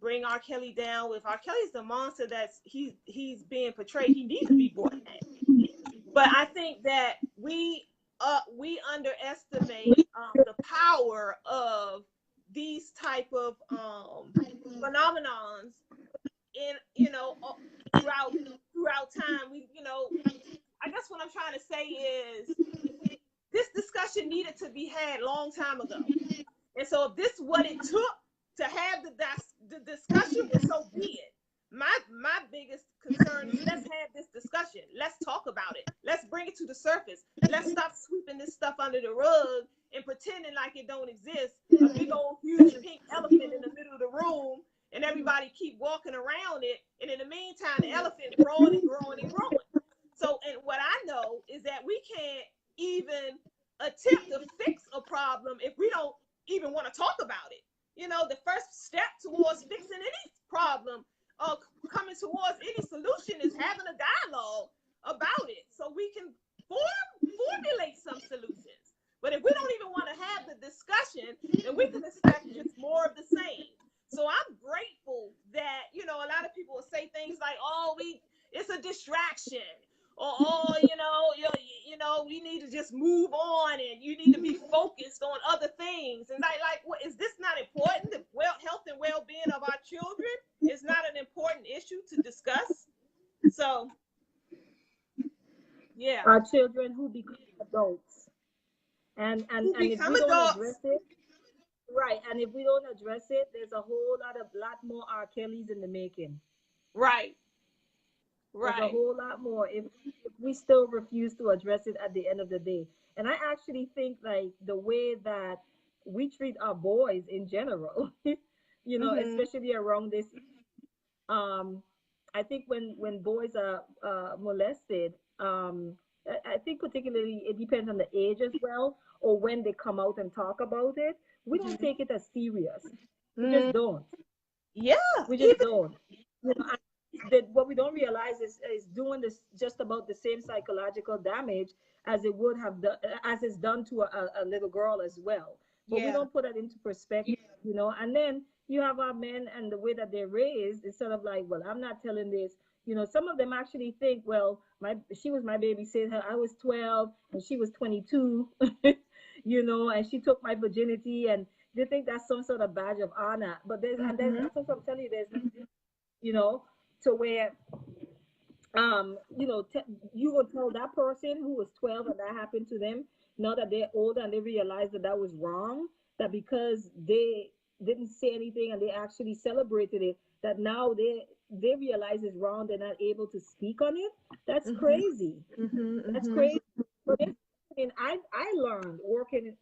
bring R. Kelly down, if R. Kelly's the monster that's he's being portrayed, he needs to be brought down. But I think that we underestimate the power of these type of phenomenons in throughout time. I guess what I'm trying to say is this discussion needed to be had long time ago. And so if this is what it took to have the discussion, well, so be it. My biggest concern is let's have this discussion. Let's talk about it. Let's bring it to the surface. Let's stop sweeping this stuff under the rug and pretending like it don't exist. A big old huge pink elephant in the middle of the room, and everybody keep walking around it. And in the meantime, the elephant growing and growing and growing. So, and what I know is that we can't even attempt to fix a problem if we don't even want to talk about it. The first step towards fixing any problem, coming towards any solution, is having a dialogue about it so we can formulate some solutions. But if we don't even want to have the discussion, then we can expect just more of the same. So I'm grateful that, a lot of people will say things like, it's a distraction, or, we need to just move on, and you need to be focused on other things. And what, is this not important? The health and well-being of our children is not an important issue to discuss. So, yeah. Our children who become adults. And if we don't address it, right, and if we don't address it, there's a lot more R. Kellys in the making. Right. There's a whole lot more if we still refuse to address it at the end of the day. And I actually think like the way that we treat our boys in general, especially around this, I think when boys are molested, I think particularly it depends on the age as well, or when they come out and talk about it. We don't take it as serious. We just don't. Yeah. We just don't. What we don't realize is doing this just about the same psychological damage as it would have done, as it's done to a little girl as well. But we don't put that into perspective, And then you have our men and the way that they're raised. It's sort of like, well, I'm not telling this. Some of them actually think, well, she was my babysitter. I was 12 and she was 22, and she took my virginity, and they think that's some sort of badge of honor. But there's that's what I'm telling you. There's you know to where you will tell that person who was 12 and that happened to them, now that they're older and they realize that that was wrong, that because they didn't say anything and they actually celebrated it, that now they realize it's wrong, they're not able to speak on it. That's crazy. That's crazy. But and I learned working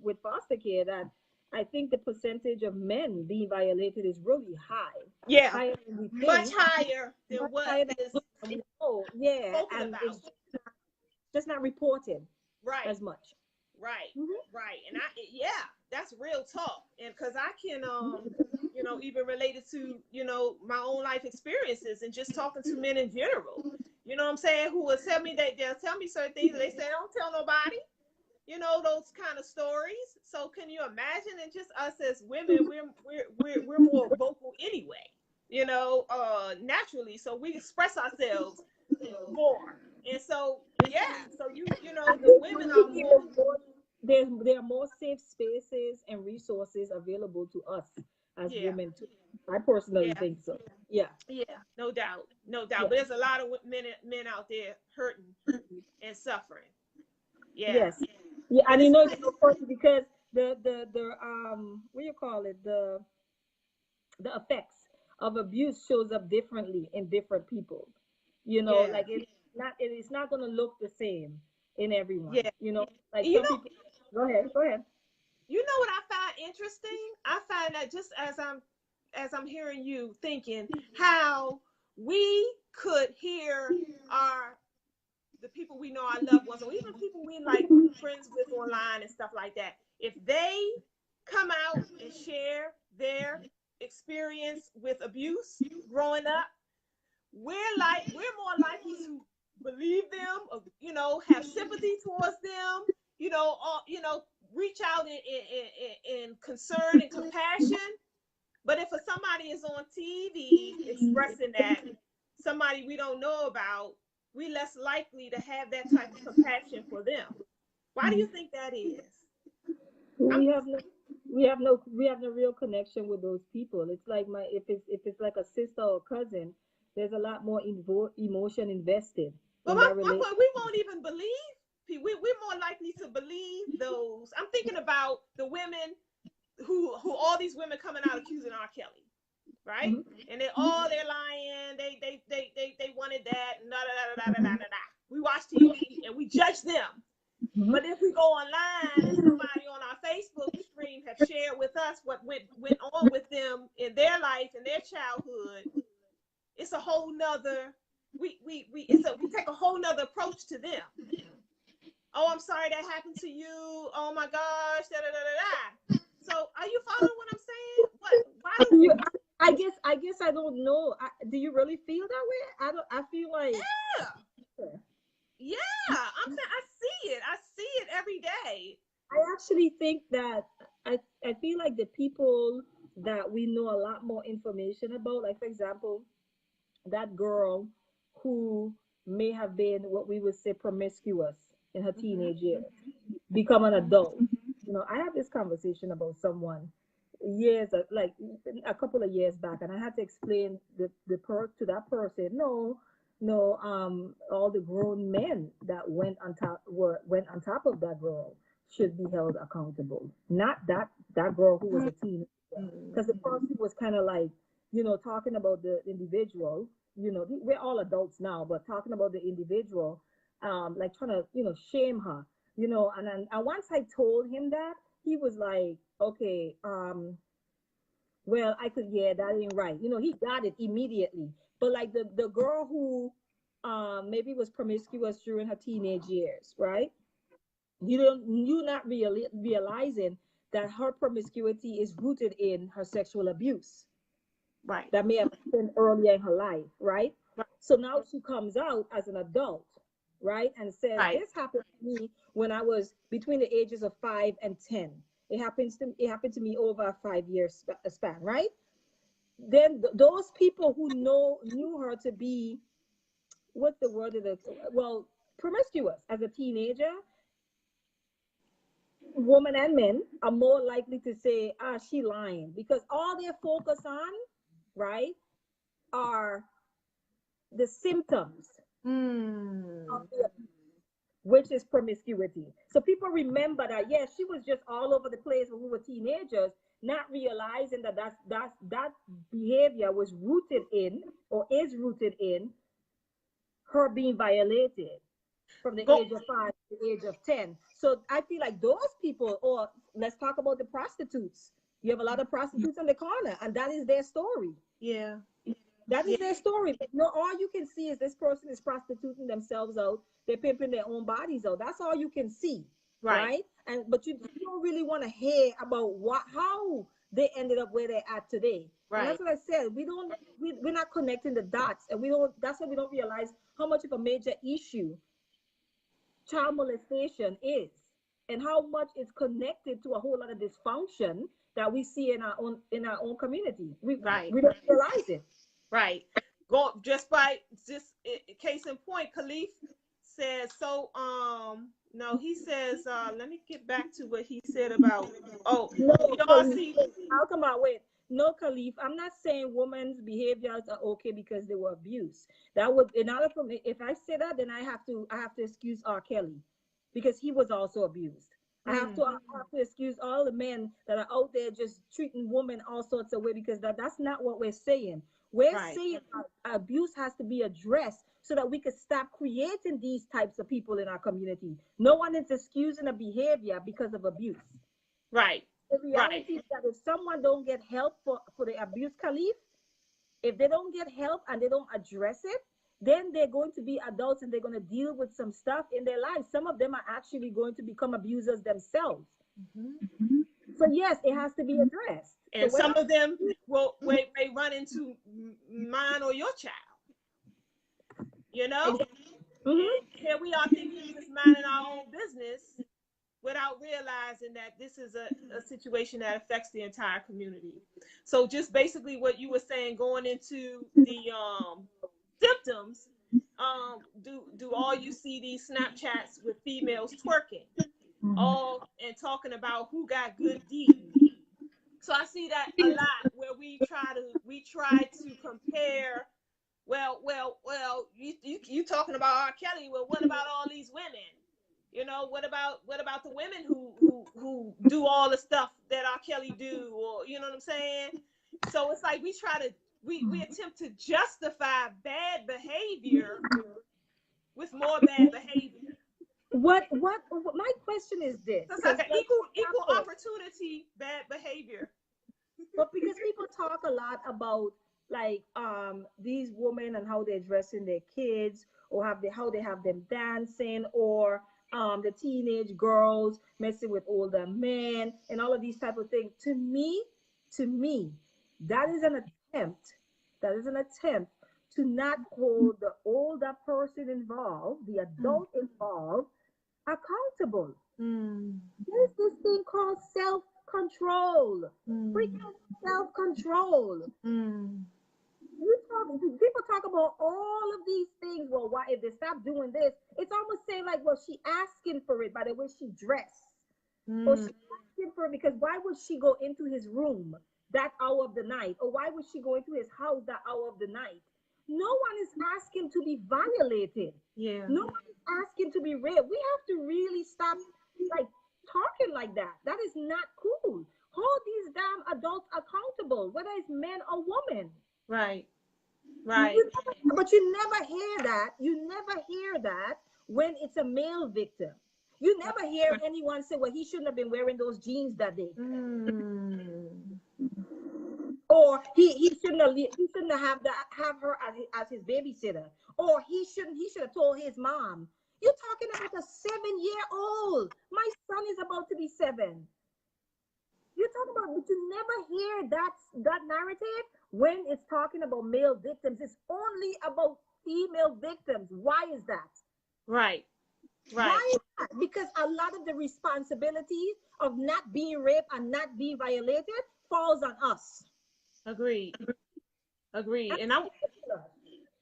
with foster care that I think the percentage of men being violated is really high. It's Yeah, higher than we much think. higher than Much what higher than is oh yeah, spoken and about. it's just not reported Right, as much. right, Hmm. right. And yeah, that's real talk. And because I can, even related to, my own life experiences and just talking to men in general. You know what I'm saying? Who will tell me they'll tell me certain things. They say, don't tell nobody. Those kind of stories. So can you imagine? And just us as women, we're more vocal anyway. Naturally. So we express ourselves more. And so yeah. So the women are more. There are more safe spaces and resources available to us as Yeah. women too. I personally Yeah. think so. Yeah. Yeah. No doubt. No doubt. Yeah. But there's a lot of men out there hurting and suffering. Yeah. Yes. Yeah, And and it's it's so funny because the what do you call it, the effects of abuse shows up differently in different people. yeah. Like it's not going to look the same in everyone. Yeah. Like You some know, people. Go ahead. Go ahead. what I find interesting? I find that just as I'm hearing you thinking how we could hear our the people we know, our loved ones, or even people we like friends with online and stuff like that, if they come out and share their experience with abuse growing up, we're more likely to believe them, or, have sympathy towards them, or, reach out in concern and compassion. But if somebody is on TV expressing that, somebody we don't know about, we less likely to have that type of compassion for them. Why do you think that is? I'm we have no we have no real connection with those people. It's like my if it's like a sister or cousin, there's a lot more emotion invested But in my, that my relationship. point, we won't even believe. We're more likely to believe those. I'm thinking about the women who all these women coming out accusing R. Kelly, right? And they're lying. They wanted that. Da, da, da, da, da, da, da, da. We watch TV and we judge them. Mhm. But if we go online and somebody on our Facebook stream have shared with us what went on with them in their life and their childhood, it's a whole nother. We take a whole nother approach to them. Oh, I'm sorry that happened to you. Oh my gosh, da da da da da. So, are you following what I'm saying? What? Why do? You, I guess I don't know. Do you really feel that way? I don't. I feel like Yeah, yeah. I'm saying I see it. I see it every day. I actually think that I feel like the people that we know a lot more information about, like for example, that girl who may have been what we would say promiscuous in her Mhm. teenage years, become an adult. I had this conversation about someone like a couple of years back, and I had to explain the perk to that person. No, no, all the grown men that went on top of that girl should be held accountable, not that girl who was a teenager, because the person was kind of like, talking about the individual. We're all adults now, but talking about the individual, like trying to shame her, and once I told him that, he was like, okay, well, I could, yeah, that ain't right. He got it immediately. But like the girl who maybe was promiscuous during her teenage years, right? You not realizing that her promiscuity is rooted in her sexual abuse Right. that may have happened earlier in her life, right? Right. So now she comes out as an adult, right? And says, Right. this happened to me when I was between the ages of 5 and 10. It happened to me over a 5 year span, right? Then those people who knew her to be, what's the word of the well, promiscuous as a teenager, women and men are more likely to say, ah, she lying, because all they're focused on, right, are the symptoms of Mm. the abuse, which is promiscuity. So people remember that, yes, she was just all over the place when we were teenagers, not realizing that that behavior was rooted in, or is rooted in, her being violated from the Go. age of 5 to the age of 10. So I feel like those people, or let's talk about the prostitutes. You have a lot of prostitutes in the corner, and that is their story. Yeah. That Yeah. is their story. But no, all you can see is this person is prostituting themselves out. They're pimping their own bodies out. That's all you can see, Right. right? And but you don't really want to hear about how they ended up where they're at today. And Right. that's what I said. We're not connecting the dots, and we don't. That's why we don't realize how much of a major issue child molestation is, and how much it's connected to a whole lot of dysfunction that we see in our own community. Right. We don't realize it. Right. Go just by just case in point, Khalif says so. No, he says. Let me get back to what he said about. Oh, No, do y'all Khalif, see? Alqamar, wait. No, Khalif, I'm not saying women's behaviors are okay because they were abused. That would, in order for me, if I say that, then I have to excuse R. Kelly, because he was also abused. Mm, I have to excuse all the men that are out there just treating women all sorts of way, because that's not what we're saying. We're right. saying abuse has to be addressed so that we could stop creating these types of people in our community. No one is excusing a behavior because of abuse. Right. The Right. reality is that if someone don't get help for the abuse, Khalif, if they don't get help and they don't address it, then they're going to be adults and they're going to deal with some stuff in their lives. Some of them are actually going to become abusers themselves. Mhm. So yes, it has to be addressed. So And when some of them may run into mine or your child. You know, Mhm. and here we are thinking we're just minding our own business without realizing that this is a situation that affects the entire community. So just basically what you were saying, going into the symptoms, do all you see these Snapchats with females twerking, all and talking about who got good D. So I see that a lot where we try to compare. Well, you talking about R. Kelly? Well, what about all these women? You know, what about the women who do all the stuff that R. Kelly do, or you know what I'm saying? So it's like we attempt to justify bad behavior with more bad behavior. What my question is this, So it's because like an like equal example, opportunity bad behavior. but because people talk a lot about like these women and how they're dressing their kids, or how they have them dancing, or the teenage girls messing with older men and all of these type of things. To me, that is an attempt. That is an attempt to not hold the older person involved, the Mm, adult involved, accountable. mm, There's this thing called self control. mm, Freaking self control. mm. People talk about all of these things. Well, why if they stop doing this? It's almost saying like, well, she asking for it by the way she dressed, or Mm. she asking for it because why would she go into his room that hour of the night, or why would she go into his house that hour of the night? No one is asking to be violated. Yeah. No one is asking to be raped. We have to really stop like talking like that. That is not cool. Hold these damn adults accountable, whether it's men or women. Right. Right. But you never hear that. You never hear that when it's a male victim. You never hear anyone say, "Well, he shouldn't have been wearing those jeans that day," Mm. or he shouldn't have her as his babysitter, or he should have told his mom. You're talking about a 7 year old. My son is about to be 7. You talk about, but you never hear that narrative when it's talking about male victims. It's only about female victims. Why is that? Right. Right. Why is that? Because a lot of the responsibility of not being raped and not being violated falls on us. Agreed. Agreed. That's And I ridiculous.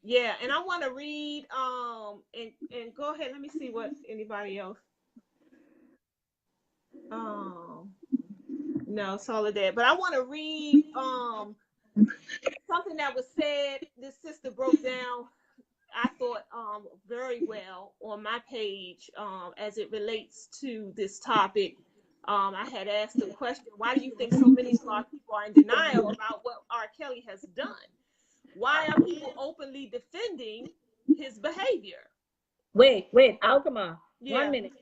yeah, and I want to read and go ahead. Let me see what anybody else. Um, no, Soledad. But I want to read something that was said. This sister broke down, I thought, very well on my page, as it relates to this topic. I had asked the question, why do you think so many of our people are in denial about what R. Kelly has done? Why are people openly defending his behavior? Wait, Alqamar, Yeah. 1 minute.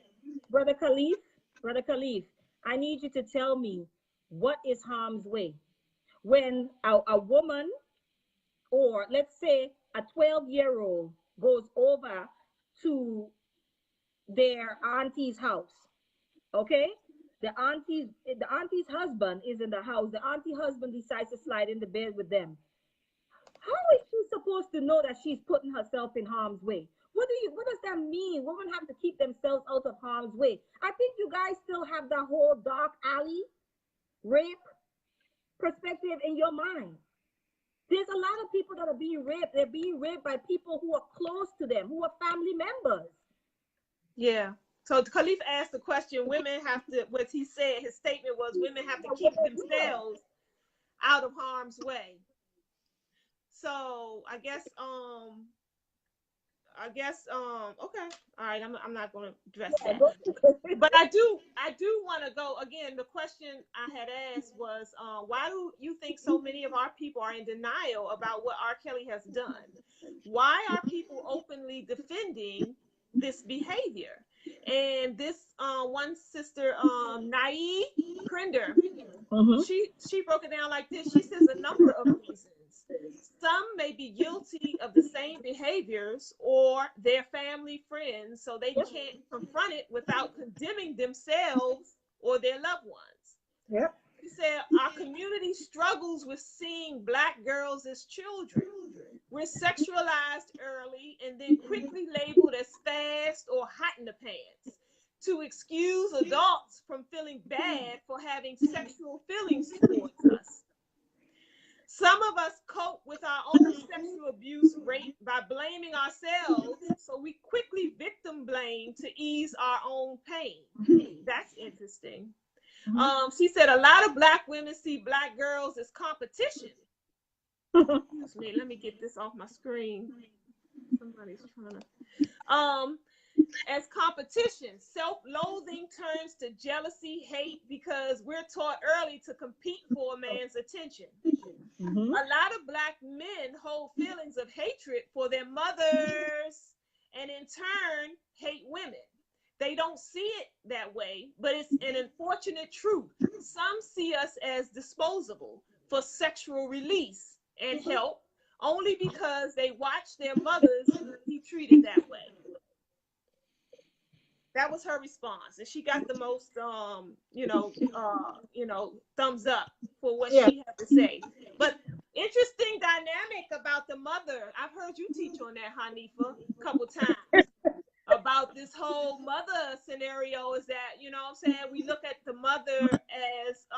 Brother Khalif, I need you to tell me what is harm's way. When a woman, or let's say a 12-year-old, goes over to their auntie's house, okay? The auntie's husband is in the house. The auntie husband decides to slide in the bed with them. How is she supposed to know that she's putting herself in harm's way? What does that mean? Women have to keep themselves out of harm's way. I think you guys still have that whole dark alley rape perspective in your mind. There's a lot of people that are being raped. They're being raped by people who are close to them, who are family members. Yeah. So Khalif asked the question, women have to, what he said, his statement was, women have to keep themselves out of harm's way. So okay. All right, I'm not going to address that. But I do want to go again. The question I had asked was, why do you think so many of our people are in denial about what R. Kelly has done? Why are people openly defending this behavior? And this one sister, Nai Krinder, she broke it down like this. She says a number of reasons. Some may be guilty of the same behaviors or their family friends, so they can't confront it without condemning themselves or their loved ones. Yep. She said, our community struggles with seeing Black girls as children. We're sexualized early and then quickly labeled as fast or hot in the pants to excuse adults from feeling bad for having sexual feelings towards us. Some of us cope with our own sexual abuse rate by blaming ourselves, so we quickly victim blame to ease our own pain. That's interesting. She said a lot of Black women see Black girls as competition. Let me get this off my screen. Somebody's trying to. As competition, self-loathing turns to jealousy, hate, because we're taught early to compete for a man's attention. A lot of Black men hold feelings of hatred for their mothers and in turn hate women. They don't see it that way, but it's an unfortunate truth. Some see us as disposable for sexual release and help only because they watch their mothers be treated that way. That was her response, and she got the most, thumbs up for what she had to say. But interesting dynamic about the mother. I've heard you teach on that, Hanifah, a couple times about this whole mother scenario. Is that, you know what I'm saying? We look at the mother as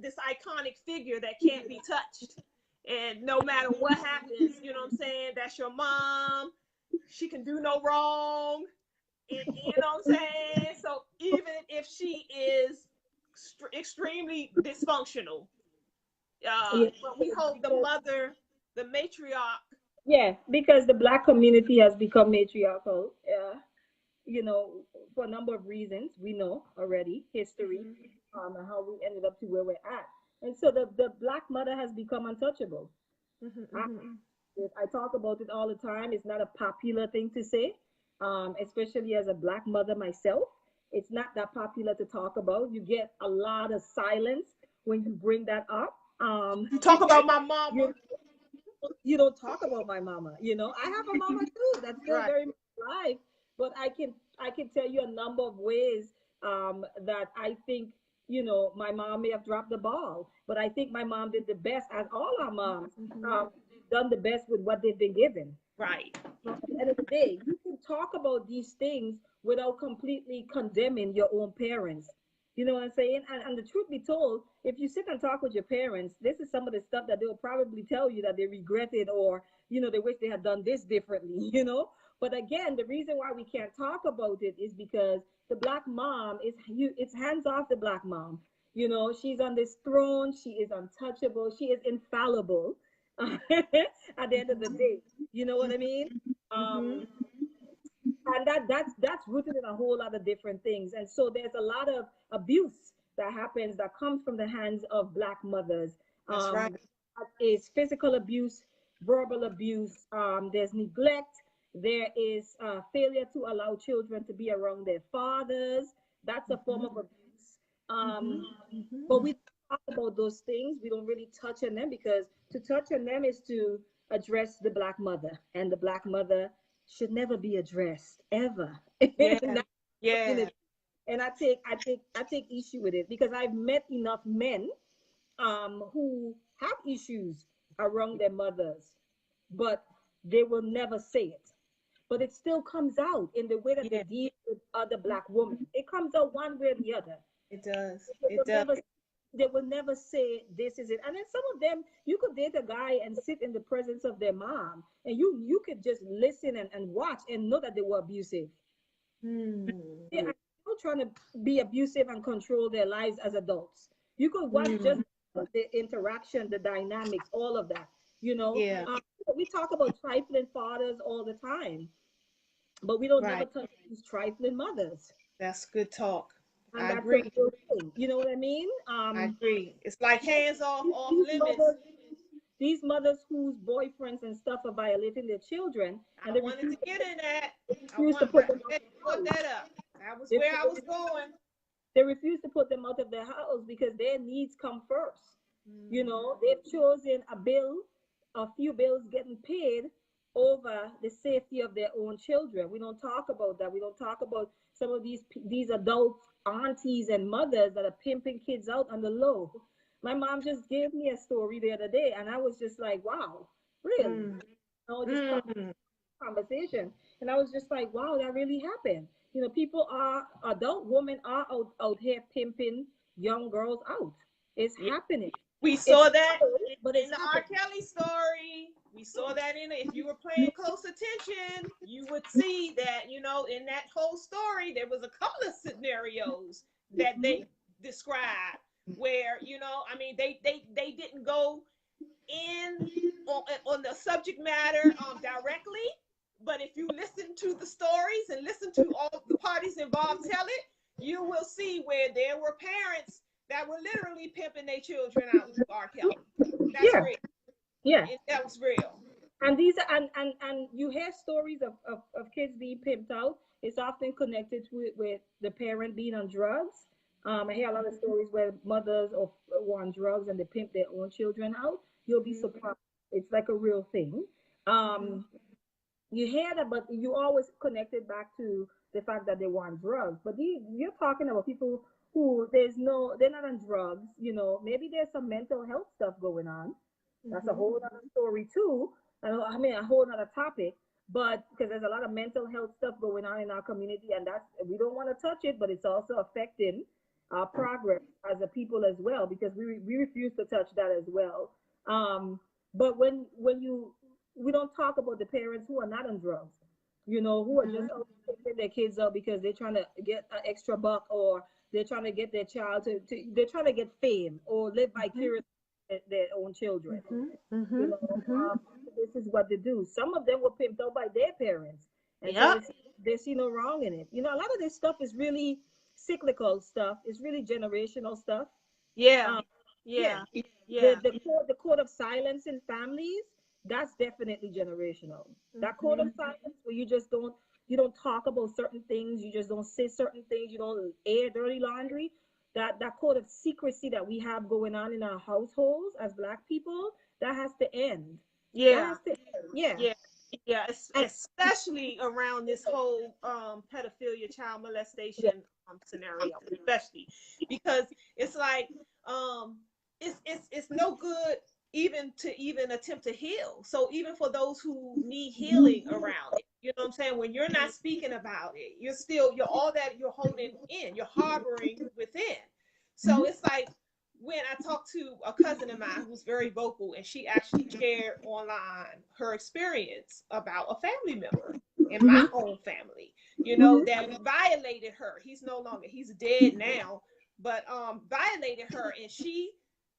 this iconic figure that can't be touched, and no matter what happens, you know what I'm saying? That's your mom. She can do no wrong. You know what I'm saying? So even if she is extremely dysfunctional, but we hold the mother, the matriarch. Yeah, because the Black community has become matriarchal, for a number of reasons. We know already history, and how we ended up to where we're at. And so the Black mother has become untouchable. I talk about it all the time. It's not a popular thing to say, especially as a Black mother myself. It's not that popular to talk about. You get a lot of silence when you bring that up. You talk about my mama. You don't talk about my mama. I have a mama too that's still very much alive, but I can tell you a number of ways that I think my mom may have dropped the ball, but I think my mom did the best, as all our moms done the best with what they've been given. Right. At the end of the day, you can talk about these things without completely condemning your own parents. You know what I'm saying? And the truth be told, if you sit and talk with your parents, this is some of the stuff that they'll probably tell you that they regretted, or they wish they had done this differently. But again, the reason why we can't talk about it is because the black mom it's hands off the black mom. You know, she's on this throne, she is untouchable, she is infallible at the end of the day. You know what I mean? Mm-hmm. And that's rooted in a whole lot of different things. And so there's a lot of abuse that happens that comes from the hands of black mothers. That's right. Is physical abuse, verbal abuse, there's neglect, there is failure to allow children to be around their fathers. That's a form of abuse. Mm-hmm. But we talk about those things, we don't really touch on them, because to touch on them is to address the black mother, and the black mother should never be addressed ever. Yeah. And Yeah. and I take issue with it, because I've met enough men who have issues around their mothers, but they will never say it. But it still comes out in the way that they Yeah. deal with other black women. It comes out one way or the other. It does. They It will does. never they will never say this is it. And then some of them, you could date a guy and sit in the presence of their mom, and you could just listen and watch and know that they were abusive. Mm. They are still trying to be abusive and control their lives as adults. You could watch Mm. just the interaction, the dynamics, all of that. You know, Yeah. we talk about trifling fathers all the time, but we don't never Right. touch these trifling mothers. That's good talk. And I that's a agree. real thing. You know what I mean? I agree. It's like hands off These limits. mothers, these mothers whose boyfriends and stuff are violating their children, and I wanted to get in that. they I refuse to want. put them out I of brought the house. that up. That was They, where I was going. they refuse to put them out of their house because their needs come first. You Mm. know, they've chosen a few bills getting paid over the safety of their own children. We don't talk about that. We don't talk about some of these adult aunties and mothers that are pimping kids out on the low. My mom just gave me a story the other day, and I was just like, wow, really? Mm. No, just Mm. conversation. And I was just like, wow, that really happened. You know, adult women are out here pimping young girls out. It's Yeah. happening. We It's saw that slow, but in it's the R. happening. Kelly story. We saw that in it. If you were paying close attention, you would see that, in that whole story, there was a couple of scenarios that they described where, I mean, they didn't go in on the subject matter directly, but if you listen to the stories and listen to all the parties involved tell it, you will see where there were parents that were literally pimping their children out to R. Kelly. That's Yeah, real. yeah. That was real. And these are and you hear stories of kids being pimped out. It's often connected with the parent being on drugs. I hear a lot of stories where mothers were on drugs and they pimp their own children out. You'll be Mm-hmm. surprised. It's like a real thing. Mm-hmm. You hear that, but you always connect it back to the fact that they want drugs. But you're talking about people who they're not on drugs. You know, maybe there's some mental health stuff going on. That's a Mm-hmm. whole other story too. I mean, a whole other topic. But because there's a lot of mental health stuff going on in our community, and we don't want to touch it, but it's also affecting our progress as a people as well, because we refuse to touch that as well. But we don't talk about the parents who are not on drugs, who are just out taking their kids out because they're trying to get an extra buck, or they're trying to get their child they're trying to get fame or live vicariously their own children. Mm-hmm. You Mm-hmm. know, Mm-hmm. this is what they do. Some of them were pimped out by their parents, and so Yep. they see no wrong in it. A lot of this stuff is really cyclical stuff. It's really generational stuff. Yeah. Um, yeah, Yeah. the Yeah. the code of silence in families, that's definitely generational. That code of Mm-hmm. silence where you don't talk about certain things, you just don't say certain things, you don't air dirty laundry. That code of secrecy that we have going on in our households as Black people, that has to end. That Yeah. has to end. Yeah. Yeah. Yeah. And Especially around this whole pedophilia, child yeah. molestation scenario, especially because it's like um it's no good even attempt to heal. So even for those who need healing around it, you know what I'm saying? When you're not speaking about it, you're all that you're holding in, you're harboring within. So it's like when I talked to a cousin of mine who's very vocal, and she actually shared online her experience about a family member in my own family, you know, that violated her. He's no longer, he's dead now, but violated her, and she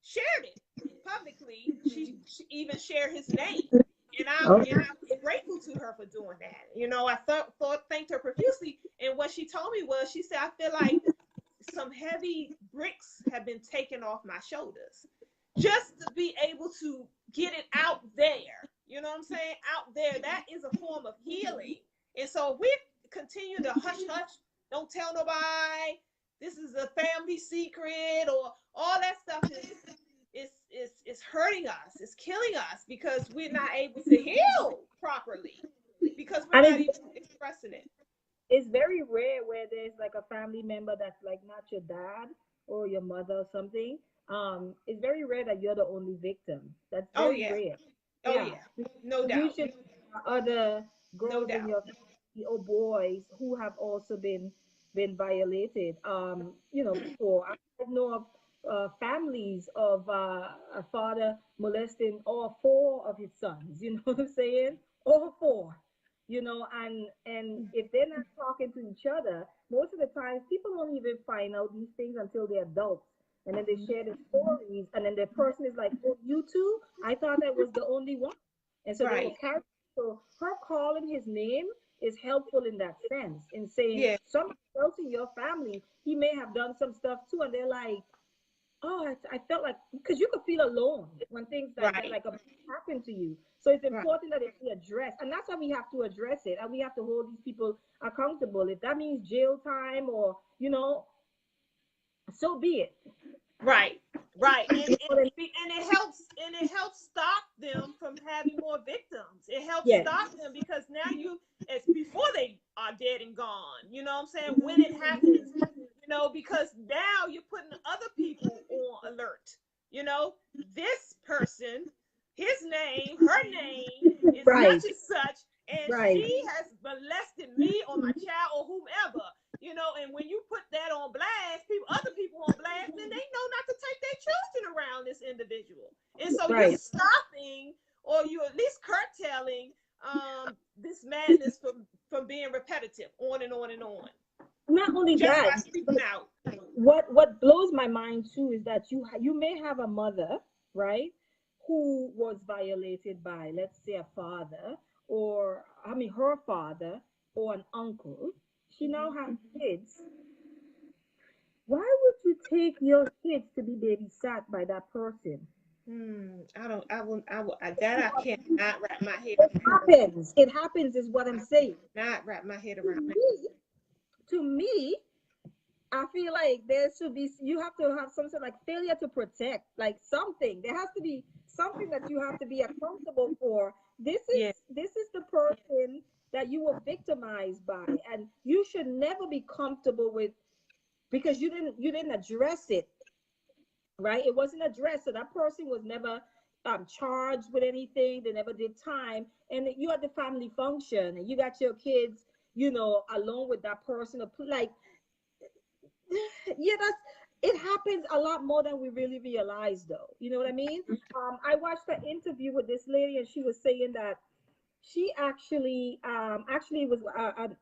shared it publicly. She even shared his name. And I was grateful to her for doing that. You know, I thanked her profusely. And what she told me was, she said, I feel like some heavy bricks have been taken off my shoulders just to be able to get it out there. You know what I'm saying? Out there, that is a form of healing. And so if we continue to hush, don't tell nobody, this is a family secret, or all that stuff is hurting us, it's killing us, because we're not able to heal properly, because we're not even expressing it. It's very rare where there's like a family member that's like not your dad or your mother or something. It's very rare that you're the only victim. That's very rare. Oh yeah, no doubt. Usually other girls No in your family or boys who have also been violated. You know, before I know of families of a father molesting all four of his sons. You know what I'm saying? All four. You know, and if they're not talking to each other, most of the times people don't even find out these things until they're adults. And then they share the stories, and then the person is like, "Oh, you too? I thought that was the only one." And so they will carry. So her calling his name is helpful in that sense, in saying somebody else in your family, he may have done some stuff too, and they're like, "Oh, I felt like," because you could feel alone when things like that, like happen to you. So it's important that it be addressed, and that's why we have to address it, and we have to hold these people accountable. If that means jail time, or you know, so be it. Right. And it helps stop them from having more victims. It helps stop them, because now it's before they are dead and gone. You know what I'm saying? When it happens, you know, because now you're putting other people on alert. You know, this person, his name, her name is such and such, and she has molested me or my child or whomever. You know, and when you put that on blast, other people on blast, then they know not to take their children around this individual. And so you're stopping, or you're at least curtailing this madness from being repetitive, on and on and on. Not only just that, by speaking out. What blows my mind too is that you may have a mother, right, who was violated by, let's say, a father, or I mean her father, or an uncle. She now has kids. Why would you take your kids to be babysat by that person? I cannot wrap my head around. It happens is what I'm saying. Not wrap my head around to me, I feel like there should be, you have to have some sort of like failure to protect, like something. There has to be something that you have to be accountable for. This is the person that you were victimized by, and you should never be comfortable with, because you didn't address it, right? It wasn't addressed, so that person was never charged with anything. They never did time, and you at the family function, and you got your kids, you know, along with that person, like, yeah, it happens a lot more than we really realize, though. You know what I mean? I watched an interview with this lady, and she was saying that she actually was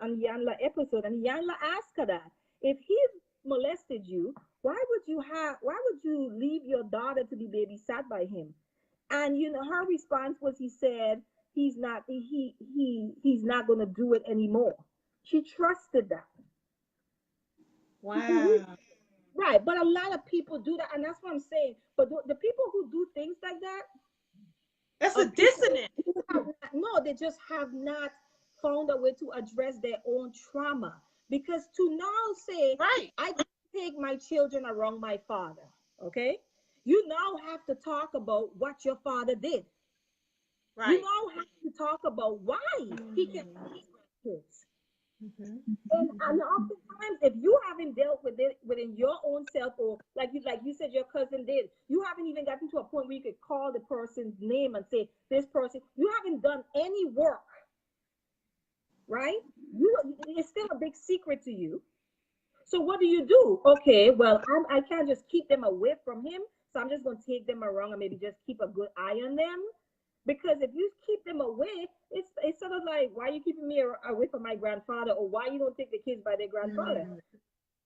on Yanla episode, and Yanla asked her that if he molested you, why would you leave your daughter to be babysat by him? And you know, her response was, he said he's not going to do it anymore. She trusted that. Wow. Right, but a lot of people do that, and that's what I'm saying. But the people who do things like that, that's a dissonance. They just have not found a way to address their own trauma. Because to now say, I can't take my children around my father, okay? You now have to talk about what your father did. Right. You now have to talk about why he can't raise kids. And oftentimes, if you haven't dealt with it within your own self, or like you said your cousin did, you haven't even gotten to a point where you could call the person's name and say, this person, you haven't done any work, right? It's still a big secret to you. So what do? Okay, well, I can't just keep them away from him, so I'm just going to take them around and maybe just keep a good eye on them. Because if you keep them away, it's sort of like, why are you keeping me away from my grandfather, or why you don't take the kids by their grandfather?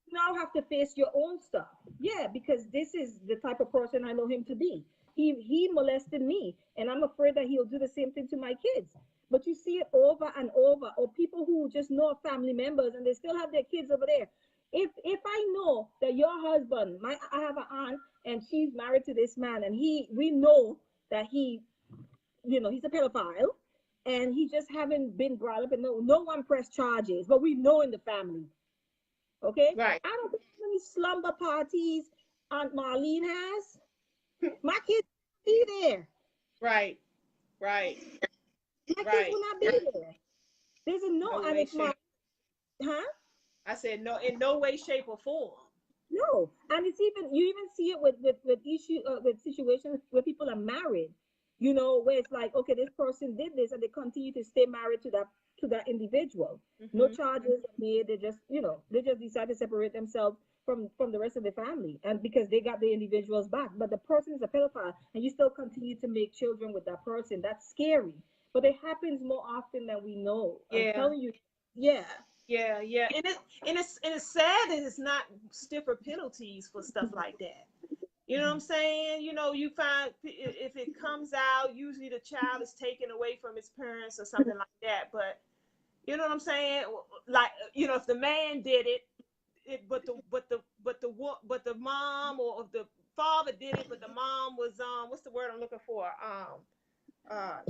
You now have to face your own stuff. Yeah, because this is the type of person I know him to be. He molested me, and I'm afraid that he'll do the same thing to my kids. But you see it over and over, or people who just know family members and they still have their kids over there. If I know that your husband, I have an aunt and she's married to this man, and we know that he's a pedophile, and he just haven't been brought up, and no one pressed charges, but we know in the family. Okay, Right. I don't think how many slumber parties Aunt Marlene has. My kids will not be there. Right. Right. My kids Right. will not be there. There's a no, No and way, if my shape. huh? I said no, in no way, shape, or form. No, and it's even you even see it with issue with situations where people are married. Where it's like, okay, this person did this, and they continue to stay married to that individual. No Mm-hmm. charges are made. They just decide to separate themselves from the rest of the family, and because they got the individuals back. But the person is a pedophile, and you still continue to make children with that person. That's scary, but it happens more often than we know. I'm Yeah. telling you, yeah. Yeah. Yeah. And it's sad that it's not stiffer penalties for stuff like that. You know what I'm saying? You find if it comes out, usually the child is taken away from its parents or something like that. But you know what I'm saying? Like, if the man did but the mom, or if the father did it, but the mom was what's the word I'm looking for?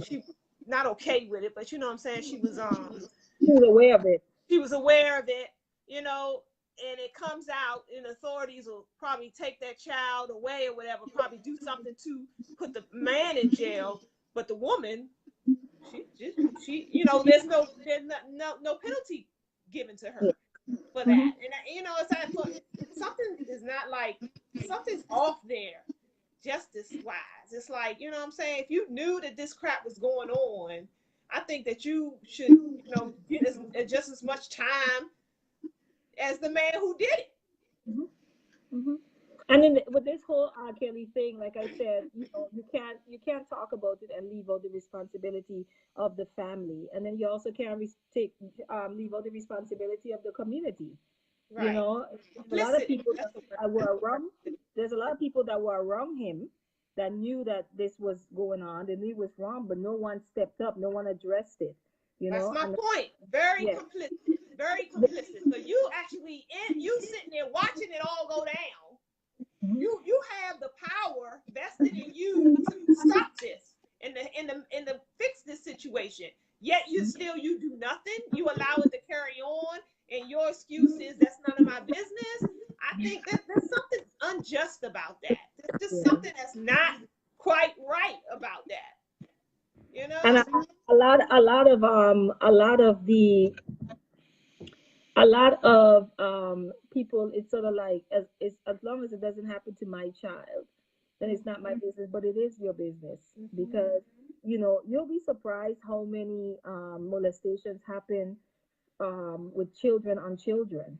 She not okay with it, but you know what I'm saying? She was aware of it. she was aware of it, and it comes out, and authorities will probably take that child away or whatever, probably do something to put the man in jail, but the woman, there's no penalty given to her for that. And it's like, something is not like, something's off there justice wise. It's like, you know what I'm saying? If you knew that this crap was going on, I think that you should, get just as much time as the man who did it. Mm-hmm. And then with this whole R. Kelly thing, like I said, you can't talk about it and leave out the responsibility of the family, and then you also can't leave out the responsibility of the community. You Right. know, a lot of Implicit. people That's the that word. were around. There's a lot of people that were around him that knew that this was going on. They knew it was wrong, but no one stepped up. No one addressed it. That's my And point. Very yeah, complicit. Very complicit. So you sitting there watching it all go down. mhm. You have the power vested in you to stop this and to fix this situation. Yet you do nothing. You allow it to carry on, and your excuse is that's none of my business. I think that there's something unjust about that. There's just Yeah. something that's not quite right about that. You And know? a lot of people, it's sort of like, as long as it doesn't happen to my child, then it's not my business, but it is your business. Mm-hmm. Because you'll be surprised how many molestations happen with children on children.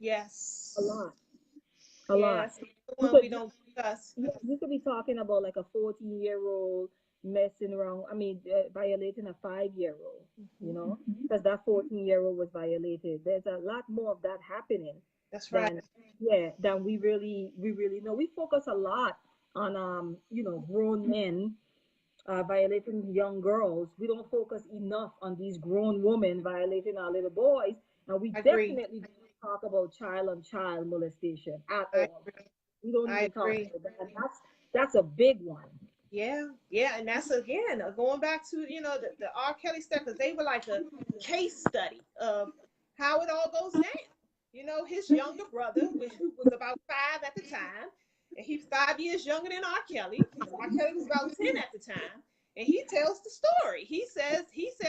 A Yes. lot. A lot. Yes. The You one could we don't discuss. Yeah, you could be talking about like a 14-year-old messing around. I mean, violating a 5-year-old, Mm-hmm. because that 14-year-old was violated. There's a lot more of that happening That's right. than yeah, than we really know. We focus a lot on grown men violating young girls. We don't focus enough on these grown women violating our little boys, and we I agree. definitely don't talk about child on child molestation at I all. agree. We don't I even talk agree. about that. And that's a big one. Yeah, yeah, and that's again going back to the R. Kelly stuff, because they were like a case study of how it all goes down. His younger brother, who was about 5 at the time, and he's 5 years younger than R. Kelly, because R. Kelly was about 10 at the time, and he tells the story. He said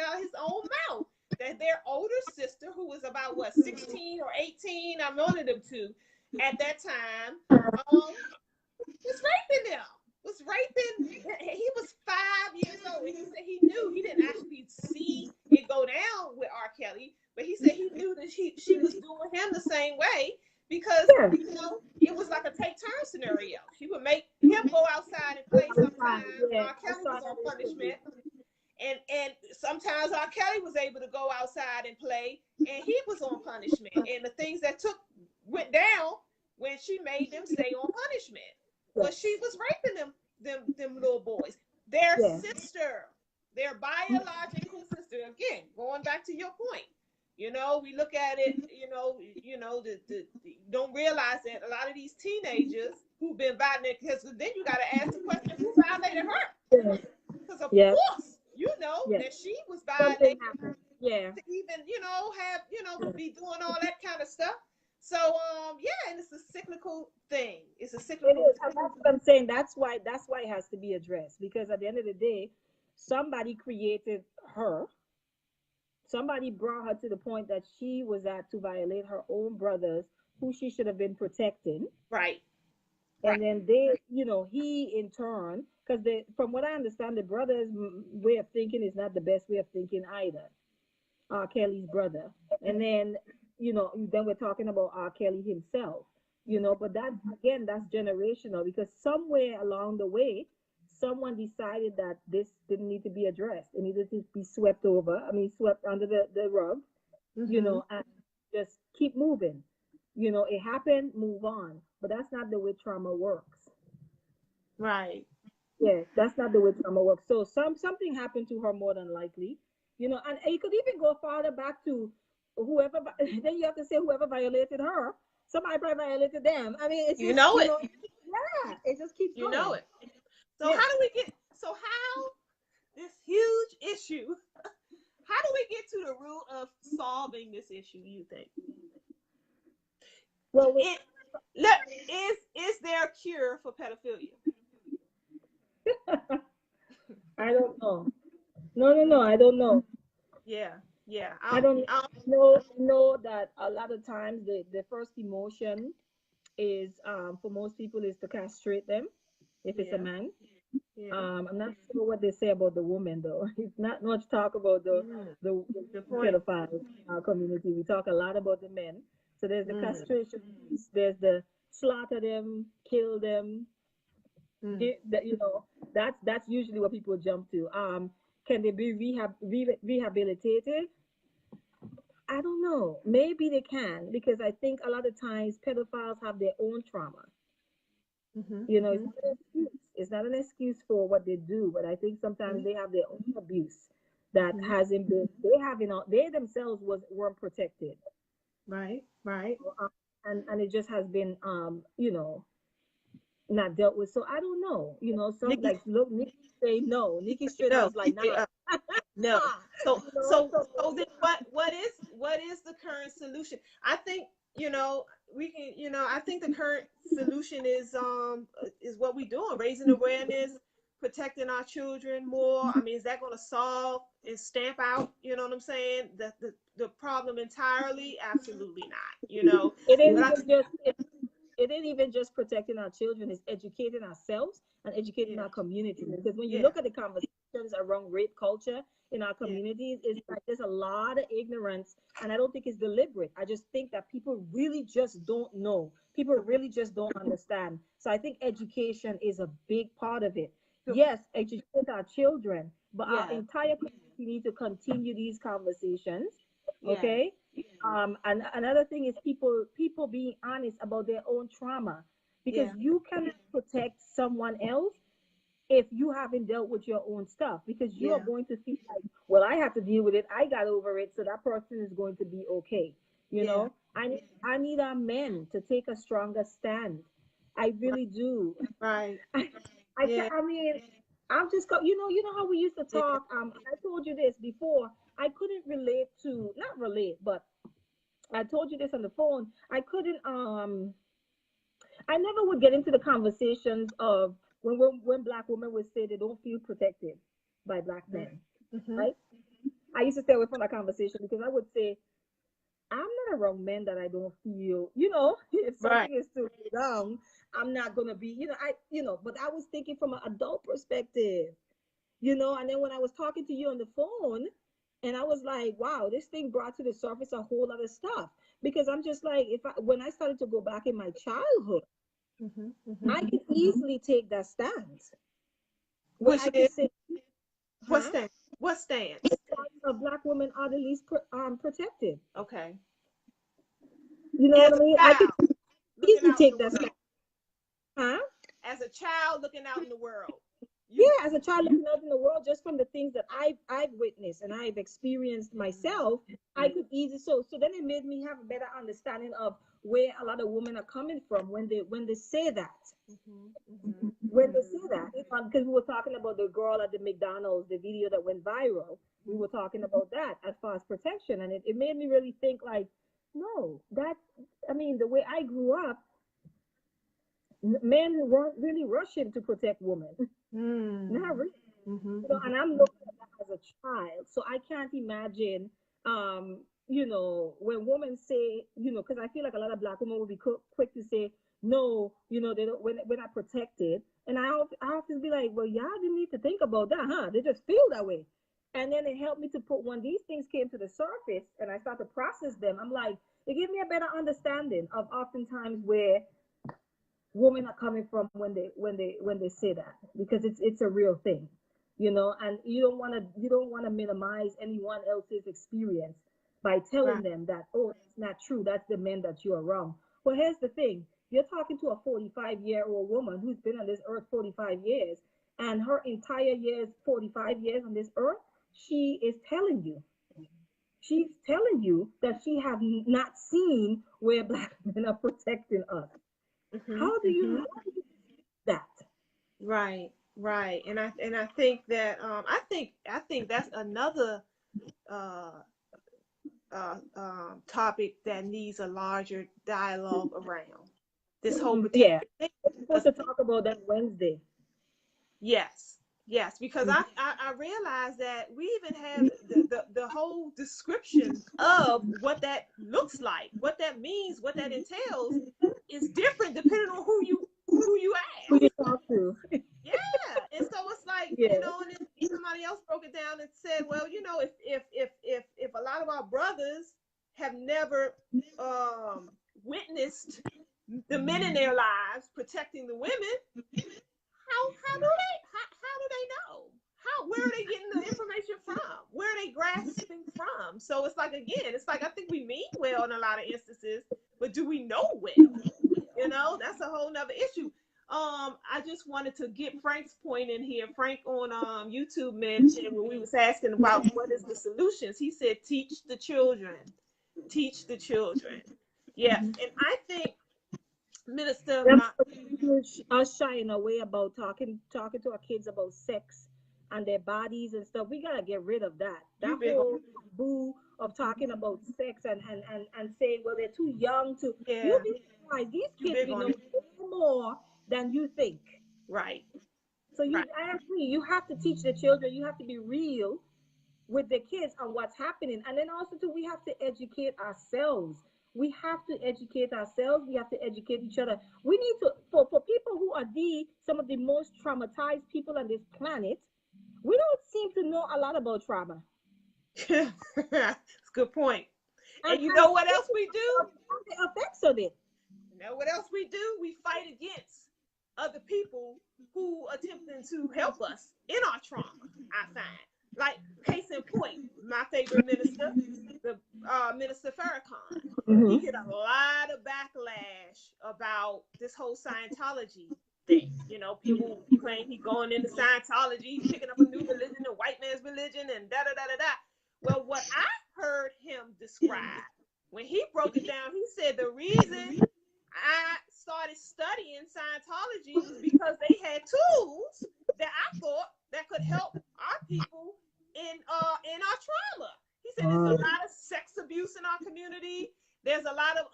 out his own mouth that their older sister, who was about 16 or 18, I'm one of them two, at that time, was raping them. Was raping. He was 5 years old, and he said he knew, he didn't actually see it go down with R. Kelly, but he said he knew that she was doing him the same way, because Yeah. it it was like a take turn scenario. She would make him go outside and play sometimes. Yeah, R. Kelly was on punishment. And sometimes R. Kelly was able to go outside and play, and he was on punishment. And the things that went down when she made them stay on punishment. But she was raping them little boys. Their sister, their biological sister. Again, going back to your point. You know, we look at it, don't realize that a lot of these teenagers who've been violated, because then you got to ask the question, who violated her? Because of course, that she was violated to even, be doing all that kind of stuff. So, and it's a cyclical thing. It's a cyclical thing. And that's what I'm saying. That's why it has to be addressed, because at the end of the day, somebody created her. Somebody brought her to the point that she was at to violate her own brothers, who she should have been protecting. Right. And then they, he in turn, because from what I understand, the brother's way of thinking is not the best way of thinking either. R. Kelly's brother. And then, then we're talking about R. Kelly himself, but that, again, that's generational, because somewhere along the way, someone decided that this didn't need to be addressed. It needed to be swept under the rug, and just keep moving. It happened, move on. But that's not the way trauma works. Right. Yeah, that's not the way trauma works. So something happened to her, more than likely. And you could even go farther back to whoever, then you have to say whoever violated her, somebody probably violated them. I mean, it's just, yeah, it just keeps going. It. So how this huge issue, how do we get to the root of solving this issue, you think? Well, is there a cure for pedophilia? I don't know. No, I don't know. Yeah. I don't know that a lot of times the first emotion is, for most people, is to castrate them if it's a man. Yeah. I'm not sure what they say about the woman, though. It's not much talk about the pedophiles in our community. We talk a lot about the men. So there's the castration, there's the slaughter them, kill them. That's usually what people jump to. Can they be rehabilitated? I don't know. Maybe they can, because I think a lot of times pedophiles have their own trauma. It's not an excuse for what they do, but I think sometimes they have their own abuse that hasn't been, they themselves weren't protected. Right. And it just has been, not dealt with. So I don't know. Nikki say no. Nikki straight up was like, nah. No. So then what is the current solution? I think, we can, I think the current solution is what we're doing, raising awareness, protecting our children more. I mean, is that going to solve and stamp out, you know what I'm saying, the problem entirely? Absolutely not. It ain't even just protecting our children, it's educating ourselves and educating our community. Because when you look at the conversations around rape culture in our communities, it's like there's a lot of ignorance, and I don't think it's deliberate. I just think that people really just don't know. People really just don't understand. So I think education is a big part of it. Yes, educate our children, but our entire community need to continue these conversations. Okay. And another thing is people being honest about their own trauma, because you cannot protect someone else if you haven't dealt with your own stuff, because you are going to feel like, well, I have to deal with it, I got over it, so that person is going to be okay. I need our men to take a stronger stand. I really do. Right. I mean, I'm just how we used to talk. I told you this before. I couldn't not relate, but I told you this on the phone. I couldn't I never would get into the conversations of when Black women would say they don't feel protected by Black men. Right? I used to stay away from that conversation, because I would say, I'm not around men that I don't feel, if something is too young, I'm not gonna be, but I was thinking from an adult perspective, and then when I was talking to you on the phone, and I was like, wow, this thing brought to the surface a whole lot of stuff, because I'm just like, when I started to go back in my childhood, I could easily take that stance. Where Which I could is say, what huh? stance? What stance? Black women are the least protected. Okay. You know As what I mean? a I could child looking easily out in take the that world. stance. Huh? As a child looking out in the world. Yeah, as a child looking out in the world, just from the things that I've witnessed and I've experienced myself, I could easily so then it made me have a better understanding of where a lot of women are coming from when they say that. When they say that, because we were talking about the girl at the McDonald's, the video that went viral, we were talking about that as far as protection, and it made me really think like, no, that I mean, the way I grew up, men weren't really rushing to protect women. Not really. And I'm looking at that as a child, so I can't imagine, when women say, because I feel like a lot of black women will be quick to say, no, they don't, we're not protected, and I often be like, well, y'all didn't need to think about that, huh? They just feel that way, and then it helped me to put when these things came to the surface, and I start to process them. I'm like, it gave me a better understanding of oftentimes where women are coming from when they say that, because it's a real thing, and you don't want to minimize anyone else's experience by telling Right. them that, oh, it's not true, that's the men that you are wrong. Well, here's the thing: you're talking to a 45-year-old woman who's been on this earth 45 years, and her entire years 45 years on this earth, she's telling you that she have not seen where black men are protecting us. How do you that? Right, right. And I think that I think that's another uh topic that needs a larger dialogue around this whole Yeah, protection thing. we're supposed to talk about that Wednesday. Yes, yes, because I realize that we even have the whole description of what that looks like, what that means, what that entails is different depending on who you Who ask. you talk to? Yeah, and so it's like, Yeah. and then somebody else broke it down and said, well, if a lot of our brothers have never witnessed the men in their lives protecting the women, how do they know? Where are they getting the information from? Where are they grasping from? So it's like, again, it's like I think we mean well in a lot of instances, but do we know well? That's a whole nother issue. I just wanted to get Frank's point in here. Frank on YouTube mentioned when we was asking about what is the solutions. He said, teach the children. Teach the children. Yeah. And I think Minister Us shying away about talking to our kids about sex and their bodies and stuff. We gotta get rid of that. you That big on, whole taboo of talking about sex and saying, well, they're too young to. yeah, You'll be surprised. These you kids big be on knowing it. way more than you think. Right. So Right. I agree. You have to teach the children. You have to be real with the kids on what's happening, and then also too, we have to educate ourselves. We have to educate ourselves. We have to educate each other. We need to, for people who are some of the most traumatized people on this planet. We don't seem to know a lot about trauma, That's a good point. and And you know what else we do? the effects of it. You know what else we do? We fight against other people who attempting to help us in our trauma. I find, like, case in point, my favorite minister, the Minister Farrakhan. He Mm-hmm. get a lot of backlash about this whole Scientology thing. People claim he going into Scientology, he's picking up a new religion, a white man's religion, and da da da da da. Well, what I heard him describe when he broke it down, he said the reason I started studying Scientology was because they had tools that I thought that could help our people in our trauma. He said there's a lot of sex abuse in our community. There's a lot of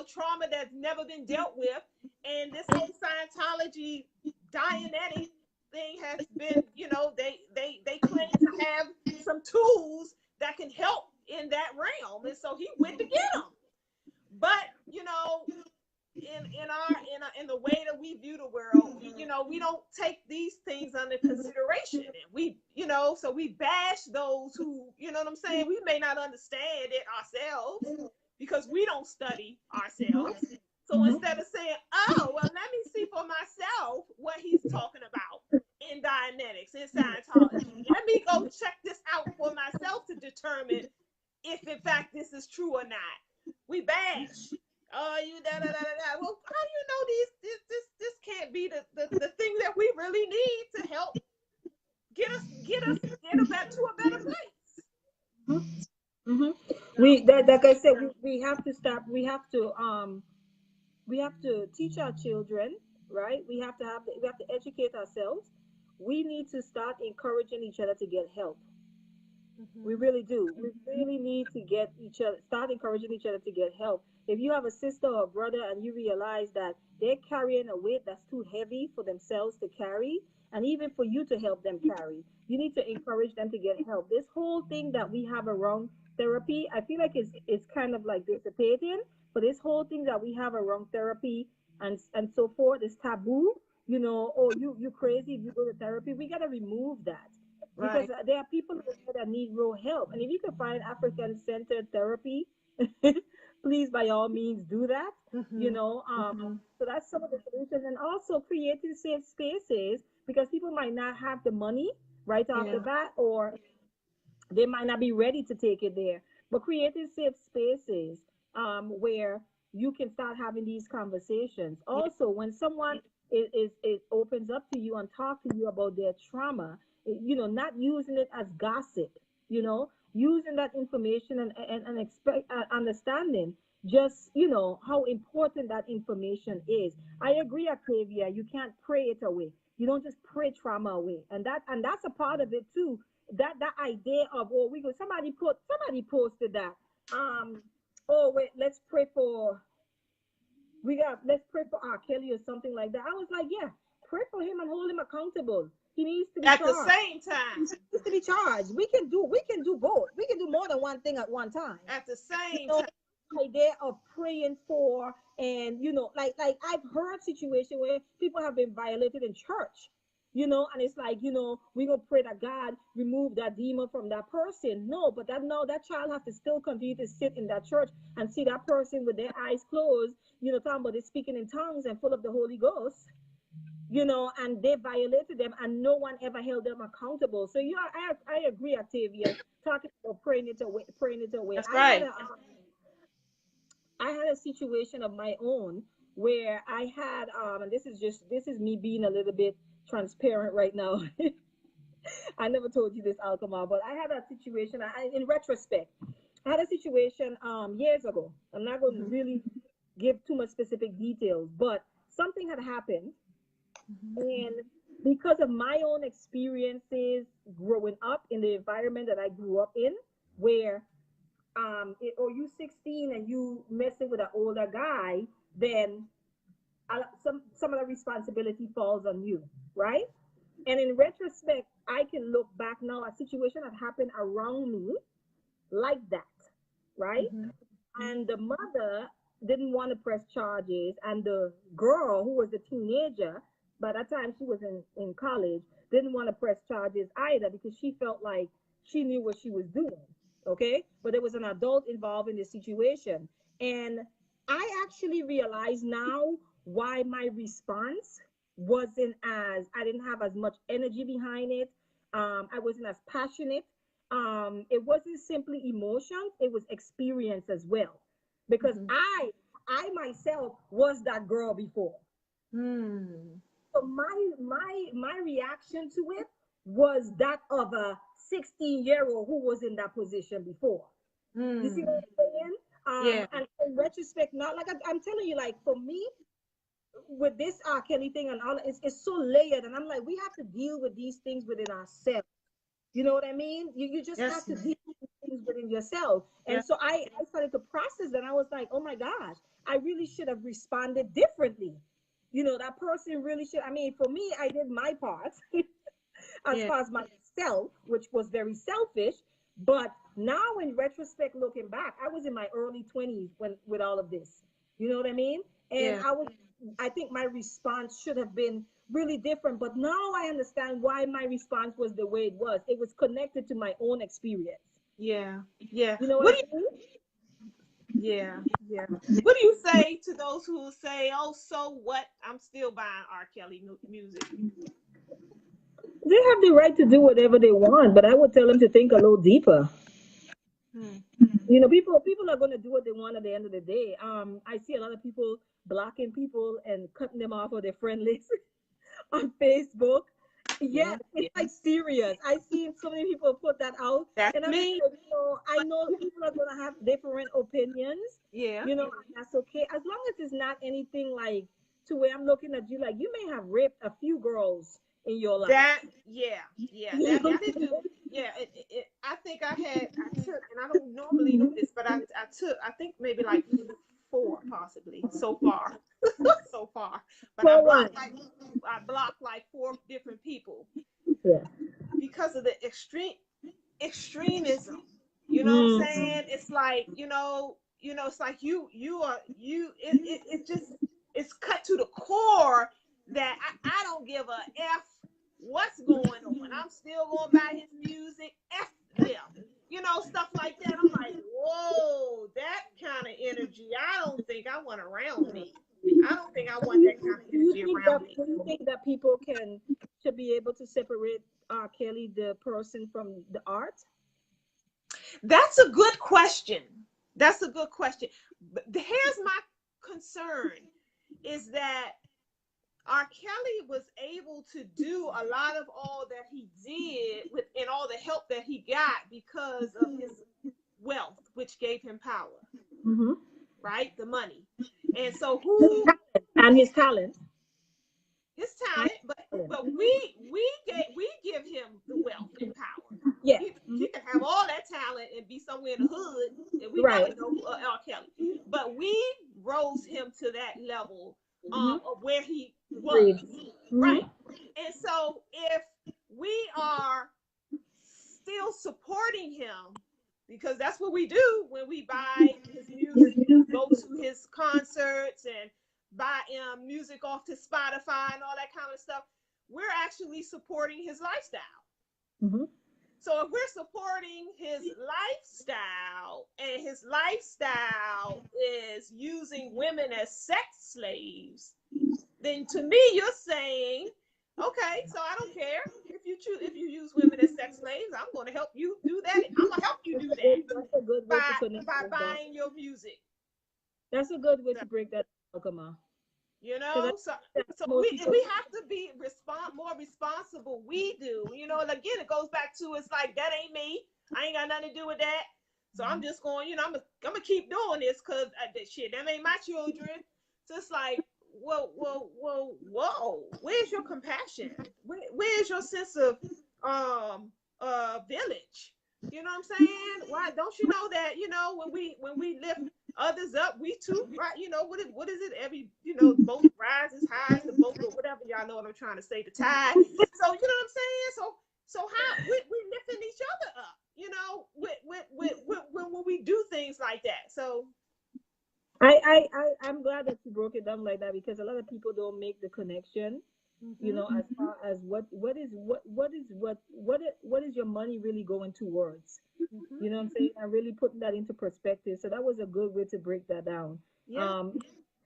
trauma that's never been dealt with, and this whole Scientology Dianetic thing has been, they claim to have some tools that can help in that realm, and so he went to get them. But in the way that we view the world, we don't take these things under consideration, and so we bash those who, what I'm saying, we may not understand it ourselves because we don't study ourselves. So instead of saying, Well, how do you know this can't be the thing that we really need to help get us back to a better place? We that like I said, we have to stop. We have to teach our children, right? We have to educate ourselves. We need to start encouraging each other to get help. We really do. We really need to start encouraging each other to get help. If you have a sister or a brother and you realize that they're carrying a weight that's too heavy for themselves to carry, and even for you to help them carry, you need to encourage them to get help. This whole thing that we have around therapy, I feel like it's kind of like dissipating, but this whole thing that we have around therapy and so forth is taboo. Oh, you crazy if you go to therapy. We gotta remove that because Right. there are people that need real help. And if you can find African centered therapy, please by all means do that. So that's some of the solutions, and also creating safe spaces because people might not have the money right off the bat, or they might not be ready to take it there. But creating safe spaces where you can start having these conversations. Also, when someone is opens up to you and talk to you about their trauma, not using it as gossip, using that information and expect understanding just how important that information is. I agree, Octavia. You can't pray it away. You don't just pray trauma away, and that's a part of it too. That idea of, oh, somebody posted that, oh wait, let's pray for R. Kelly or something like that. I was like, yeah, pray for him and hold him accountable. He needs to be at charged. the same time. He needs to be charged. We can do both. We can do more than one thing at one time. At the same time. Idea of praying for, and like I've heard situations where people have been violated in church, and it's like, we're gonna pray that God remove that demon from that person. No, but that child has to still continue to sit in that church and see that person with their eyes closed, talking about they speaking in tongues and full of the Holy Ghost, and they violated them and no one ever held them accountable. So I agree, Octavia, talking about praying it away. That's right. I had a situation of my own where I had and this is me being a little bit transparent right now. I never told you this, Alqamar, but I had a situation. In retrospect, I had a situation years ago. I'm not going to really give too much specific details, but something had happened, and because of my own experiences growing up in the environment that I grew up in, where or you 16 and you messing with an older guy, then some of the responsibility falls on you, right? And in retrospect, I can look back now at situation that happened around me like that, right? And the mother didn't want to press charges, and the girl who was a teenager, by that time she was in college, didn't want to press charges either because she felt like she knew what she was doing. Okay, but there was an adult involved in the situation, and I actually realize now why my response wasn't as I didn't have as much energy behind it. I wasn't as passionate. It wasn't simply emotions; it was experience as well, because I myself was that girl before. So my reaction to it was that of a 16-year-old who was in that position before. You see what I'm saying? And in retrospect, not like I'm telling you, like for me, with this R. Kelly thing and all, it's so layered, and I'm like, we have to deal with these things within ourselves. You know what I mean? You just have to deal with things within yourself. And so I started to process that. I was like, oh my gosh, I really should have responded differently. That person really should. I mean, for me, I did my part as far as myself, which was very selfish. But now, in retrospect, looking back, I was in my early 20s with all of this. You know what I mean? And I think my response should have been really different. But now I understand why my response was the way it was. It was connected to my own experience. Yeah. You know what I mean? Yeah. What do you say to those who say, "Oh, so what? I'm still buying R. Kelly music"? They have the right to do whatever they want, but I would tell them to think a little deeper. Hmm. You know, people are going to do what they want at the end of the day. I see a lot of people blocking people and cutting them off of their friend list on Facebook. Yeah, Yeah, it's like serious. I seen so many people put that out, that's and I'm me. like, I know people are gonna have different opinions, Yeah. and that's okay as long as it's not anything like to where I'm looking at you like you may have raped a few girls in your life. That, yeah, yeah, You that know? I did do. Yeah, I think I took, and I don't normally do this, but I took, I think maybe like four possibly so far, so far. But For one, I blocked like four different people yeah. because of the extremism. You know what I'm Mm. saying? It's like, it's like it just, it's cut to the core that I don't give a F what's going on. I'm still gonna buy his music, F them. Stuff like that. I'm like, whoa, that kind of energy, I don't think I want around me. I don't think I Do want you, that kind of do you energy think around that me. people should be able to separate Kelly the person from the art? That's a good question. That's a good question. But here's my concern is that R. Kelly was able to do a lot of all that he did with and all the help that he got because of his wealth, which gave him power, Mm-hmm. right? The money. And so And his talent. his And talent, but talent. we give him the wealth and power. Yeah. He can have all that talent and be somewhere in the hood, and we never Right. know who R. Kelly. But we rose him to that level Mm-hmm. of where he was, Agreed. Mm-hmm. right? And so if we are still supporting him, because that's what we do when we buy his music and go to his concerts and buy music off to Spotify and all that kind of stuff, we're actually supporting his lifestyle. Mm-hmm. So if we're supporting his lifestyle and his lifestyle is using women as sex slaves, then to me you're saying, okay, so I don't care if you use women as sex slaves, I'm going to help you do that. I'm going to help you do that That's a good way to connect by those dots. buying your music. That's a good way to break that down, Alqamar. Because So most people. we have to be more responsible. We do, and again, it goes back to it's like that ain't me. I ain't got nothing to do with that. So I'm just going, I'm gonna keep doing this because that shit, that ain't my children. So it's like, whoa. Where's your compassion? Where's your sense of village? You know what I'm saying? Why don't you know that, when we lift others up, we too, right? What is it? Every, boat rises high as the boat, or whatever, y'all know what I'm trying to say, the tide. So you know what I'm saying? So how we lifting each other up, when we do things like that. So I'm glad that you broke it down like that because a lot of people don't make the connection, mm-hmm, as far as what is your money really going towards? mm-hmm, You know what I'm saying? And really putting that into perspective. So that was a good way to break that down. yeah, Um,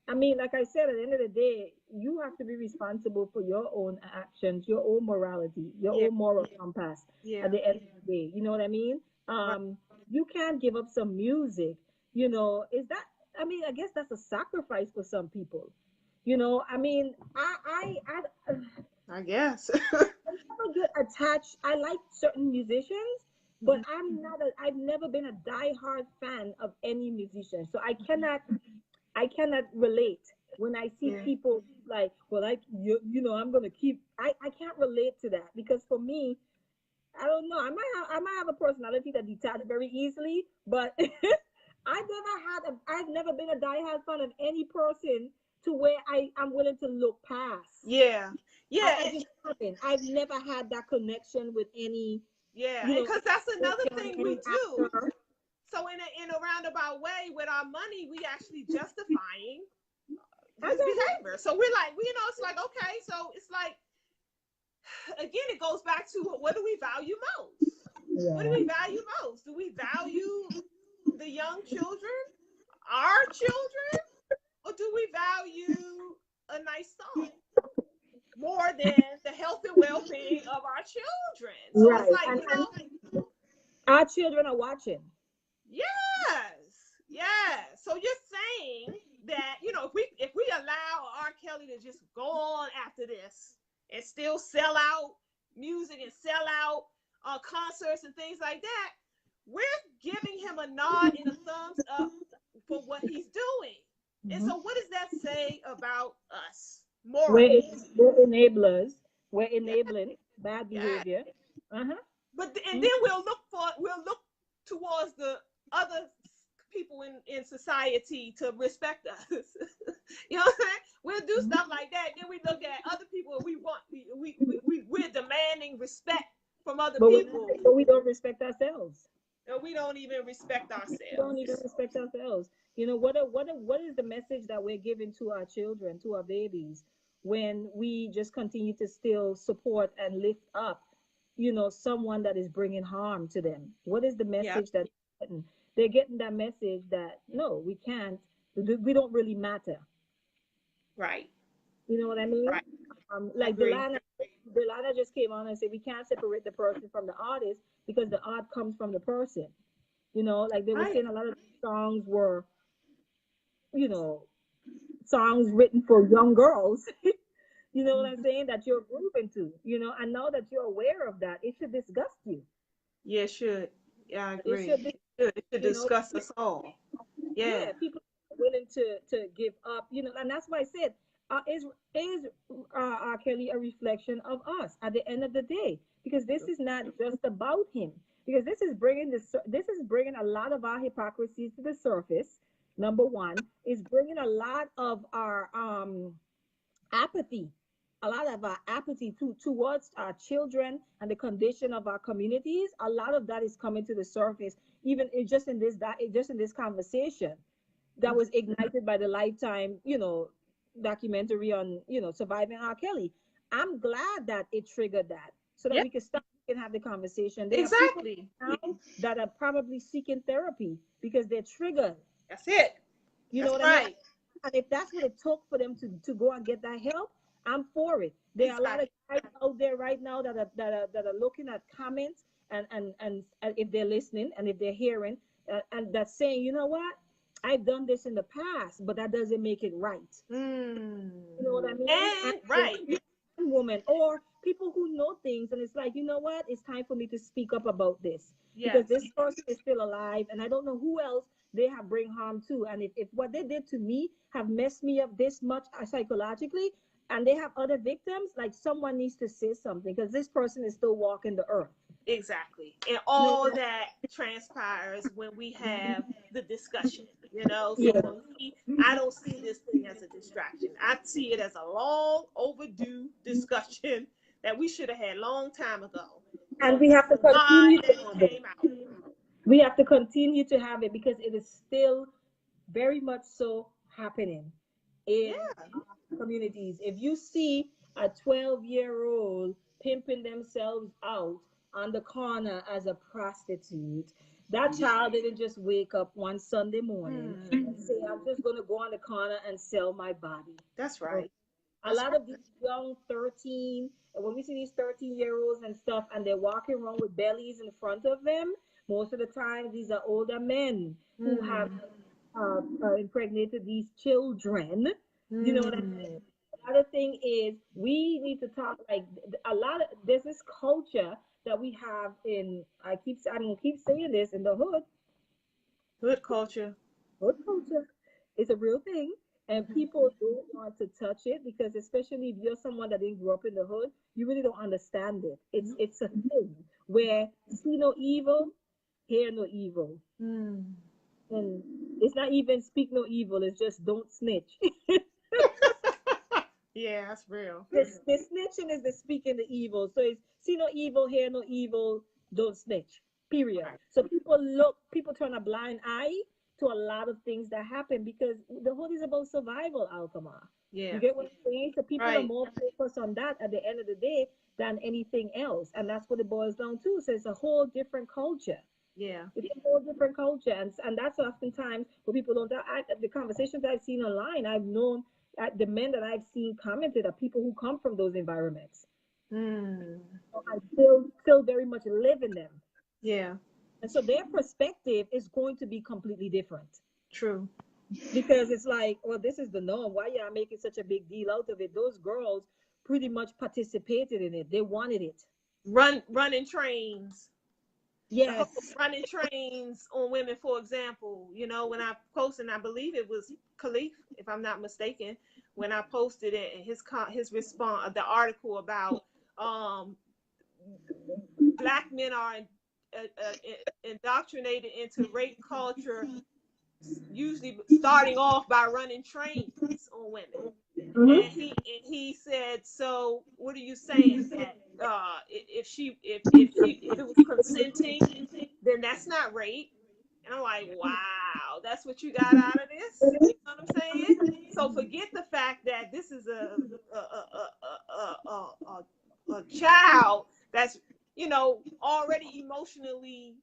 I mean, like I said, at the end of the day, you have to be responsible for your own actions, your own morality, your yeah, own moral compass at yeah, the end of the day. You know what I mean? right, You can't give up some music. Is that, I mean, I guess that's a sacrifice for some people. I mean, I guess. never get attached. I like certain musicians, but Mhm. I've never been a diehard fan of any musician. So I cannot relate when I see Yeah, people like, well, I'm gonna keep. I can't relate to that because for me, I don't know. I might have a personality that detached very easily, but I've never been a diehard fan of any person to where I'm willing to look past. yeah, yeah, I just haven't. I've never had that connection with any, yeah, you and know, because that's another musician, thing we any do. actor. So in a roundabout way, with our money, we actually justifying I his got it. behavior. So we're like, it's like, okay, so it's like, again, it goes back to what do we value most? What do Yeah. we value most? Do we value the young children, our children, or do we value a nice song more than the health and well-being of our children? So it's Right. like, And our children are watching. Yes, yes. So you're saying that, you know, if we allow R. Kelly to just go on after this and still sell out music and sell out concerts and things like that, we're giving him a nod and a thumbs up for what he's doing. And Mm-hmm. so what does that say about us We're, morally? we're enablers. We're Yeah, enabling bad yeah. behavior. Uh-huh. But and Mm-hmm. then we'll look towards the other people in society to respect us. You know what I'm saying? We'll do stuff like that. Then we look at other people and we're demanding respect from other But people. we don't respect ourselves. And we don't even respect We don't even ourselves. respect ourselves. What is the message that we're giving to our children, to our babies, when we just continue to still support and lift up, someone that is bringing harm to them? What is the Yeah, message that they're getting? They're getting that message that no, we can't. We don't really matter. right, You know what I mean? right. I Like agree. Delana just came on and said we can't separate the person from the artist because the art comes from the person. Like they were Right. saying, a lot of these songs were, you know, songs written for young girls. You know what I'm saying? That you're grooving to. And now that you're aware of that, it should disgust you. Yeah, it should. Yeah, I It agree. should be, It should you know, disgust us all. Yeah. yeah, people are willing to give up, and that's why I said, is R. Kelly a reflection of us at the end of the day? Because this is not just about him. Because this is bringing a lot of our hypocrisy to the surface. Number one, is bringing a lot of our apathy, a lot of our apathy towards our children and the condition of our communities. A lot of that is coming to the surface, even just in this conversation that was ignited by the Lifetime, documentary on, surviving R. Kelly. I'm glad that it triggered that so that Yeah, we can stop and have the conversation. There are people exactly. now that are probably seeking therapy because they're triggered. That's it. You know That's what I mean? right. And if that's what it took for them to go and get that help, I'm for it. There are a lot of Exactly. guys out there right now that are looking at comments and if they're listening and if they're hearing and that's saying, you know what, I've done this in the past, but that doesn't make it right. Mm. You know what I mean? And right. And woman or people who know things, and it's like, you know what, it's time for me to speak up about this because Yes. this person is still alive, and I don't know who else they have bring harm to. And if what they did to me have messed me up this much psychologically, and they have other victims, like someone needs to say something because this person is still walking the earth. Exactly. And You know all what that transpires when we have the discussion, you know. So Yeah. for me, I don't see this thing as a distraction. I see it as a long overdue discussion that we should have had long time ago. And So we this have is to why continue to that it have it. came out. We have to continue to have it because it is still very much so happening in Yeah. communities. If you see a 12-year-old pimping themselves out on the corner as a prostitute, that child didn't just wake up one Sunday morning and say, I'm just going to go on the corner and sell my body. That's Okay. right. A That's lot right. of these young 13, and when we see these 13-year-olds and stuff, and they're walking around with bellies in front of them, most of the time, these are older men who have impregnated these children. You know what I mean? Mm. Another thing is we need to talk like a lot of there's this culture that we have in I'm gonna keep saying this in the hood. Hood culture. Hood culture is a real thing, and people don't want to touch it because especially if you're someone that didn't grow up in the hood, you really don't understand it. It's a thing where see no evil, hear no evil. Mm. And it's not even speak no evil, it's just don't snitch. Yeah, that's real. The snitching is the speaking the evil. So it's see no evil, hear no evil, don't snitch. Period. Right. So people turn a blind eye to a lot of things that happen because the hood is about survival, Alqamar. You Yeah. get what I'm saying? So people are Right. more focused on that at the end of the day than anything else. And that's what it boils down to. So it's a whole different culture. Yeah. It's a whole different culture, and that's oftentimes what people don't. The conversations I've seen online, I've known the men that I've seen commented are people who come from those environments. Mm. So I still very much live in them, Yeah. And so their perspective is going to be completely different. True. Because it's like, well, this is the norm. Why y'all making such a big deal out of it? Those girls pretty much participated in it. They wanted it. Running trains. The whole Yes. running trains on women, for example. You know, when I posted, I believe it was Khalif, if I'm not mistaken, when I posted it, and his response, the article about black men are indoctrinated into rape culture, usually starting off by running trains on women. Mm-hmm. And he said, so what are you saying, that if it was consenting, then that's not rape? And I'm like, wow, that's what you got out of this? You know what I'm saying? So forget the fact that this is a child that's, you know, already emotionally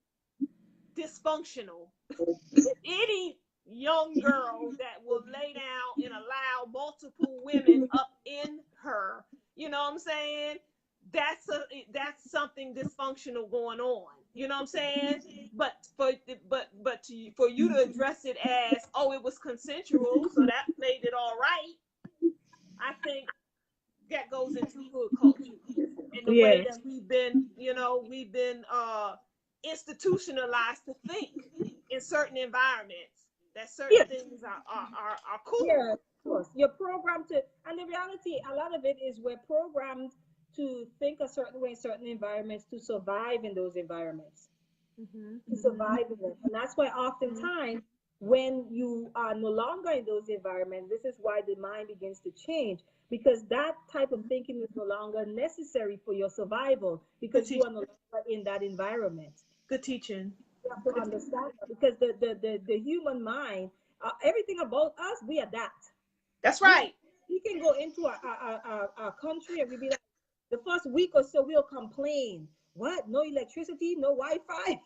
dysfunctional. Any young girl that will lay down and allow multiple women up in her, you know what I'm saying? That's something dysfunctional going on. You know what I'm saying? But for you to address it as, oh, it was consensual, so that made it all right. I think that goes into hood culture and the way Yeah. that we've been institutionalized to think in certain environments that certain Yeah. things are cool. Yeah. Of course. You're programmed to, and the reality, a lot of it is we're programmed to think a certain way in certain environments to survive in those environments. Mm-hmm. To survive in them. And that's why oftentimes when you are no longer in those environments, this is why the mind begins to change, because that type of thinking is no longer necessary for your survival Good because you teaching. are no longer in that environment. Good teaching. You have to understand that because the human mind, everything about us, we adapt. That's We, right. we can go into a country and we be like, the first week or so, we'll complain. What? No electricity, no Wi-Fi.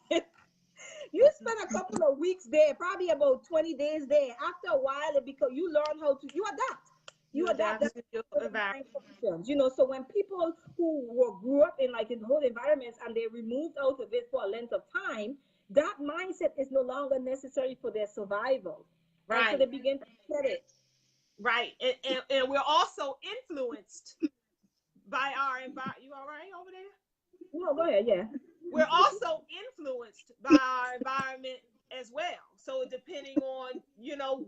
You spend a couple of weeks there, probably about 20 days there. After a while, it because you learn how to, you adapt. You You adapt. adapt That's to your how the environment. mind functions. You know, so when people who grew up in like in whole environments and they removed out of it for a length of time, that mindset is no longer necessary for their survival. And so Right. they begin to get it. Right. And we're also influenced by our environment. You all right over there? No, go ahead, yeah. We're also influenced by our environment as well. So depending on, you know,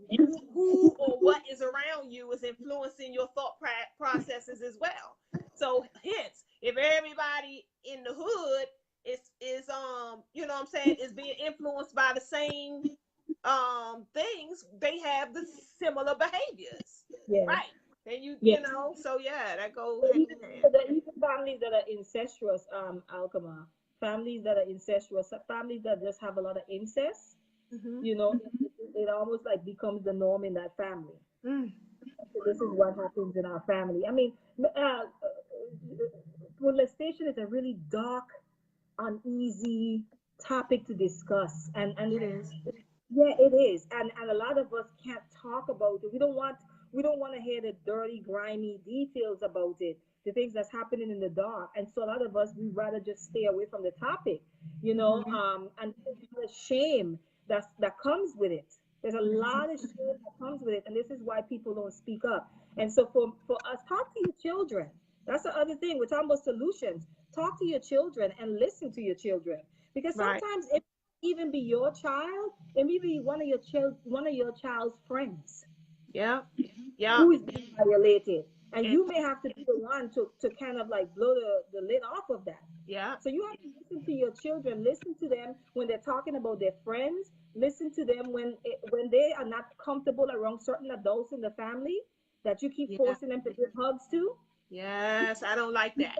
who or what is around you is influencing your thought processes as well. So hence, if everybody in the hood is you know what I'm saying, is being influenced by the same things, they have the similar behaviors. Yeah. Right. And Yeah. you know, so yeah, that goes So hand even, in hand. so that even families that are incestuous, Alqamar, families that are incestuous, families that just have a lot of incest, Mm-hmm. you know, it almost like becomes the norm in that family. Mm. So this is what happens in our family. I mean, molestation is a really dark, uneasy topic to discuss, and It is. yeah, it is, and a lot of us can't talk about it. We don't want to hear the dirty, grimy details about it, the things that's happening in the dark, and so a lot of us we rather just stay away from the topic, you know. Mm-hmm. And the shame that comes with it. There's a Mm-hmm. lot of shame that comes with it, and this is why people don't speak up. And so for us, talk to your children. That's the other thing. We're talking about solutions. Talk to your children and listen to your children, because Right. sometimes it even be your child, it may be one of your child's friends Yeah. Yeah. who is being violated, and And you may have to be the one to kind of like blow the lid off of that. yeah. So you have to listen to your children, listen to them when they're talking about their friends, listen to them when they are not comfortable around certain adults in the family that you keep Yeah. forcing them to give hugs to. Yes. I don't like that.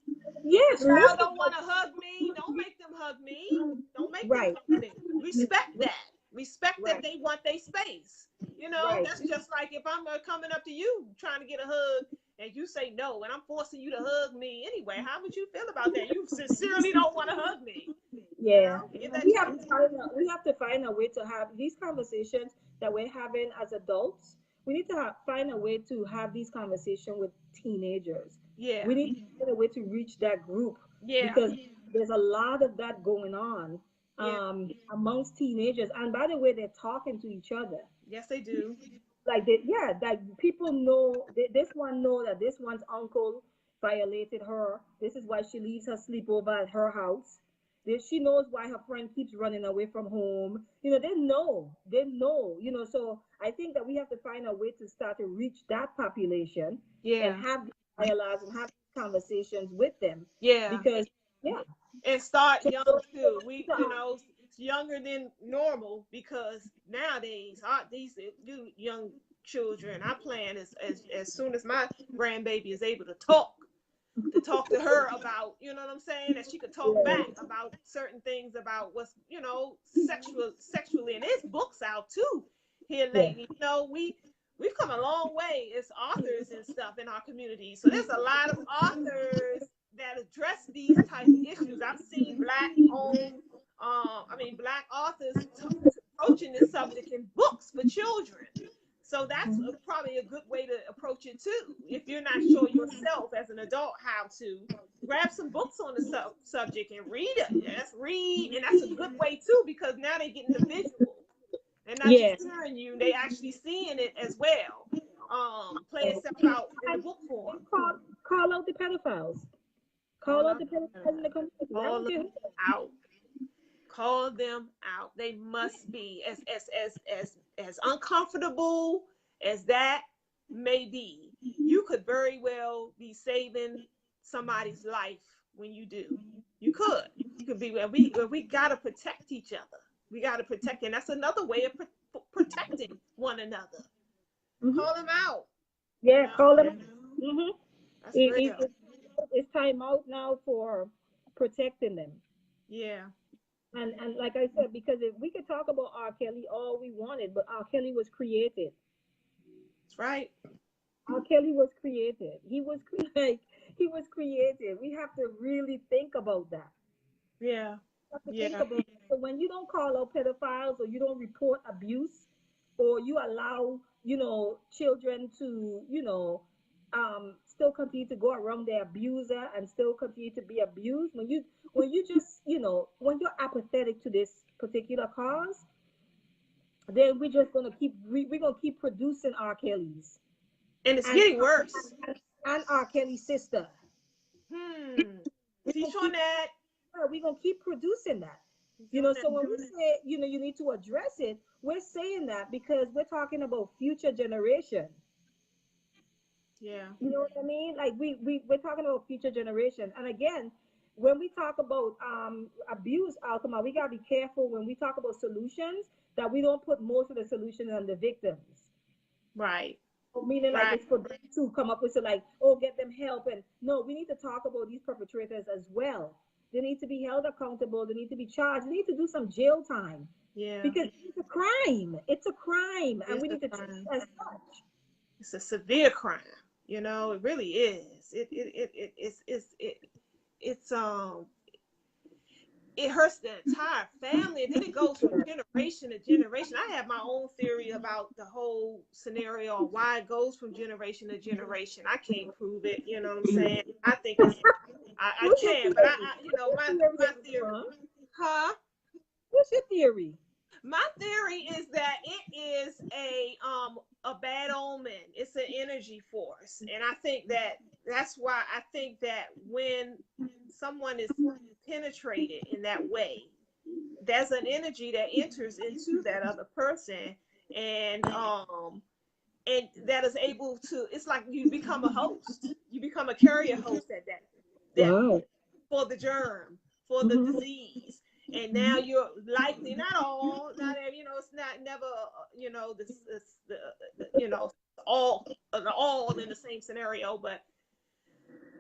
If a Yes, child listen. don't want to hug me, don't make them hug me. Don't make them Right, hug me. Respect that. Respect that right, they want their space. You know, right. that's just like if I'm coming up to you trying to get a hug and you say no, and I'm forcing you to hug me anyway. How would you feel about that? You sincerely don't want to hug me. You Yeah, know, give that we have to choice. we have to find a way to have these conversations that we're having as adults. We need to find a way to have these conversations with teenagers. Yeah. We need to find a way to reach that group Yeah. because there's a lot of that going on. amongst teenagers. And by the way, they're talking to each other. Yes, they do. Like like people know, this one know that this one's uncle violated her. This is why she leaves her sleepover at her house. She knows why her friend keeps running away from home. They know. So I think that we have to find a way to start to reach that population and Yeah. have dialogues and have conversations with them. Yeah. Because yeah. And start So, young too. We, younger than normal, because nowadays these young children, I plan as soon as my grandbaby is able to talk to her about, you know what I'm saying, that she could talk back about certain things about what's, sexually. And there's books out too here lately. We've come a long way as authors and stuff in our community. So there's a lot of authors that address these type of issues. I've seen black authors approaching this subject in books for children. So that's probably a good way to approach it too. If you're not sure yourself as an adult how to, grab some books on the subject and read it. Yes, read, and that's a good way too, because now they're getting the visual. They're not just hearing you; they actually seeing it as well. Playing stuff out in the book form. Call out the pedophiles. Call out the pedophiles in the community. Call them out. Call them out. They must be as uncomfortable as that may be. You could very well be saving somebody's life when you do. You could be. We gotta protect each other. We gotta protect, and that's another way of protecting one another. Call them out. Yeah, call them. That's real. It's time out now for protecting them. Yeah. And like I said, because if we could talk about R. Kelly all we wanted, but R. Kelly was created. That's right. R. Kelly was created. He was created. We have to really think about that. Yeah. Think about it. So when you don't call out pedophiles, or you don't report abuse, or you allow, children to, still continue to go around their abuser and still continue to be abused, when you just, when you're apathetic to this particular cause, then we're just gonna we're gonna keep producing R. Kelly's. And it's getting worse. And R. Kelly's sister. Teach on that. We're gonna keep producing that. So when we say, you need to address it, we're saying that because we're talking about future generation. Yeah. You know what I mean? Like we're talking about future generation. And again, when we talk about abuse, Alqamar, we gotta be careful when we talk about solutions that we don't put most of the solutions on the victims. Right. Meaning like it's for them to come up with get them help. And no, we need to talk about these perpetrators as well. They need to be held accountable. They need to be charged. They need to do some jail time. Yeah. Because it's a crime. It's a crime. And we need to treat it as such. It's a severe crime. It really is. It hurts the entire family, and then it goes from generation to generation. I have my own theory about the whole scenario, why it goes from generation to generation. I can't prove it, you know what I'm saying? I think I can, but my theory. Huh? What's your theory? My theory is that it is a bad omen. It's an energy force, and I think that's why I think that when someone is penetrated in that way, there's an energy that enters into that other person, and that is able to. It's like you become a host. You become a carrier host at that for the germ, for the disease. And now you're likely not it's not never all in the same scenario, but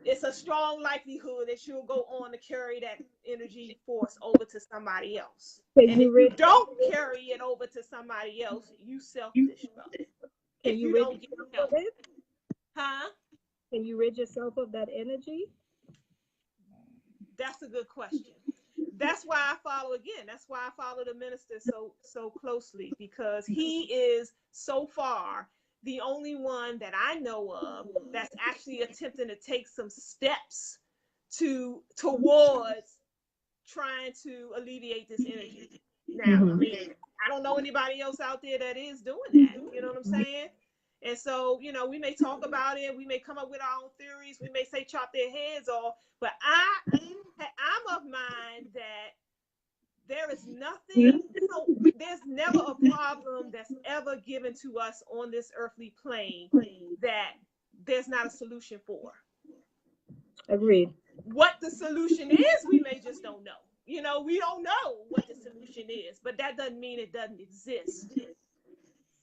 it's a strong likelihood that you'll go on to carry that energy force over to somebody else. And if you don't carry it over to somebody else, you self-destruct. If you don't get help. Huh? Can you rid yourself of that energy? That's a good question. That's why I follow the minister so closely, because he is so far the only one that I know of that's actually attempting to take some steps towards trying to alleviate this energy. Now, I mean, I don't know anybody else out there that is doing that. You know what I'm saying? And so, you know, we may talk about it. We may come up with our own theories. We may say chop their heads off. But I'm of mind that there is nothing, there's never a problem that's ever given to us on this earthly plane that there's not a solution for. Agreed. What the solution is, we may just don't know. You know, we don't know what the solution is, but that doesn't mean it doesn't exist.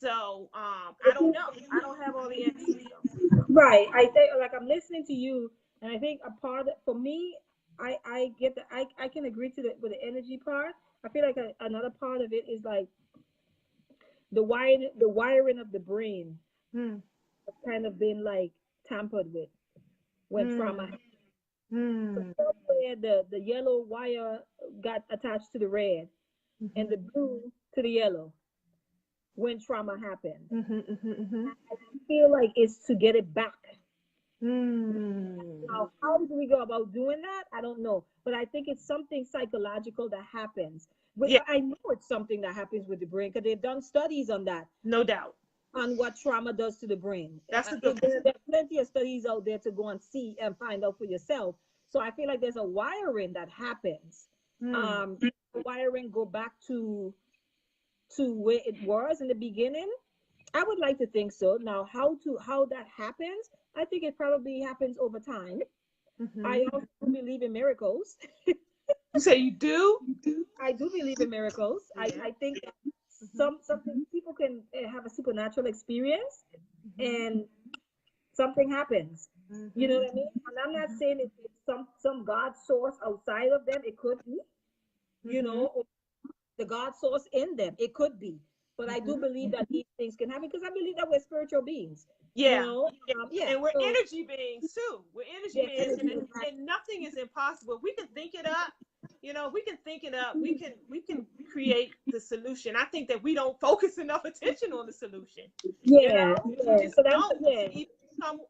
So I don't know. I don't have all the answers. Right. I think, like, I'm listening to you, and I think a part of, for me, I get that. I can agree to the with the energy part. I feel like another part of it is like the wiring of the brain has kind of been like tampered with when trauma happens. So somewhere the yellow wire got attached to the red, and the blue to the yellow when trauma happened. I feel like it's to get it back. Now, how do we go about doing that? I don't know, but I think it's something psychological that happens. Yeah. I know it's something that happens with the brain because they've done studies on that. No doubt. On what trauma does to the brain. That's a good There are plenty of studies out there to go and see and find out for yourself. So I feel like there's a wiring that happens. The wiring go back to where it was in the beginning. I would like to think so. Now, how that happens, I think it probably happens over time. I also believe in miracles. You say you do? I do believe in miracles. I think that something people can have a supernatural experience and something happens. You know what I mean? And I'm not saying it's some God source outside of them. It could be, you know, or the God source in them. It could be. But I do believe that these things can happen because I believe that we're spiritual beings. Yeah. You know? And we're energy beings too. We're energy beings, and nothing is impossible. We can think it up. You know, we can think it up. We can create the solution. I think that we don't focus enough attention on the solution. Yeah. You know? We just don't even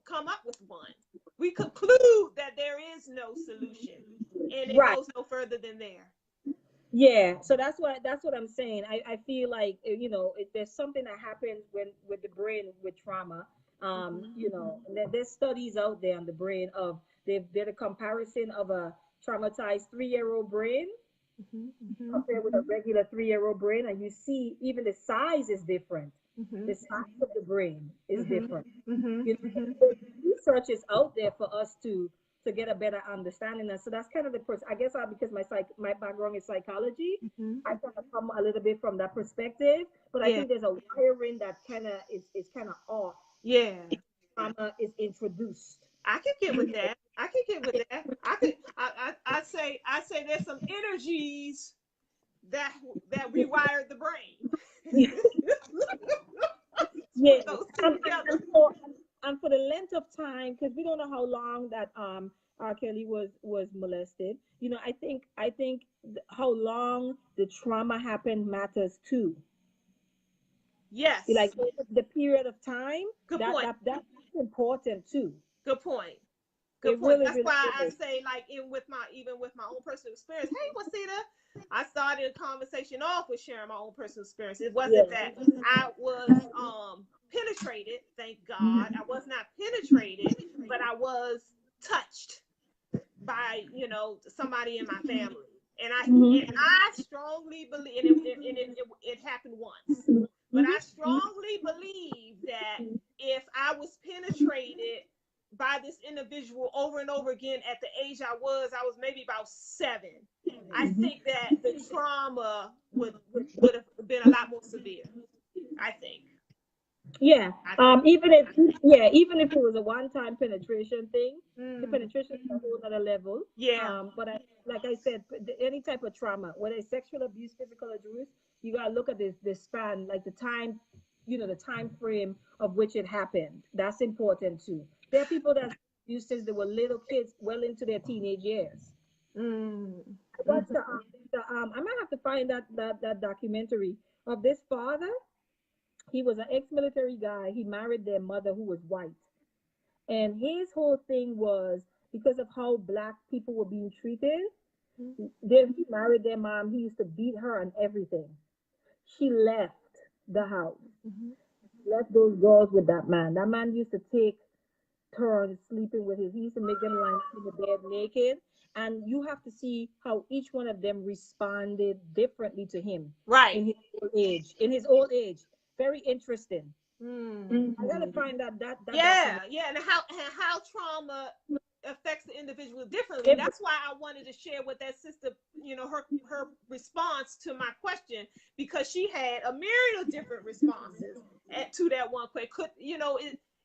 come up with one. We conclude that there is no solution, and it goes no further than there. Yeah, so that's what I'm saying. I feel like, you know, there's something that happens with the brain with trauma. You know, there's studies out there on the brain of they did a comparison of a traumatized 3-year-old brain compared with a regular 3-year-old brain, and you see even the size is different. The size of the brain is different. You know, the research is out there for us to get a better understanding. And so that's kind of the person, I guess, because my background is psychology, I kind of come a little bit from that perspective, but I think there's a wiring that kind of is kind of off. Yeah. Trauma is introduced. I can get with that. I say there's some energies that rewired the brain. Yeah. And for the length of time, because we don't know how long that R. Kelly was molested. You know, I think how long the trauma happened matters too. Yes. Like the period of time. Good point. That's important too. Good point. Good point. That's why I say, like, even with my own personal experience. Hey, Wasita, I started a conversation off with sharing my own personal experience. It wasn't that I was penetrated. Thank God, I was not penetrated, but I was touched by, you know, somebody in my family, and I strongly believe, and it happened once, but I strongly believe that if I was penetrated by this individual over and over again at the age I was maybe about 7. I think that the trauma would have been a lot more severe. I think. Yeah. Even if it was a one-time penetration thing, the penetration is a whole other level. Yeah. But like I said, any type of trauma, whether it's sexual abuse, physical abuse, you gotta look at the span, like the time, you know, the time frame of which it happened. That's important too. There are people that abused since they were little kids, well into their teenage years. What's I might have to find that documentary of this father. He was an ex-military guy. He married their mother, who was white, and his whole thing was because of how black people were being treated. Then he married their mom. He used to beat her and everything. She left the house, Mhm. left those girls with that man. That man used to take turns sleeping with his. He used to make them lie in the bed naked. And you have to see how each one of them responded differently to him Right. in his old age. In his old age, very interesting. Mm. I gotta find that Yeah, document. yeah, and how trauma affects the individual differently. Different. That's why I wanted to share with that sister, her response to my question, because she had a myriad of different responses to that one question.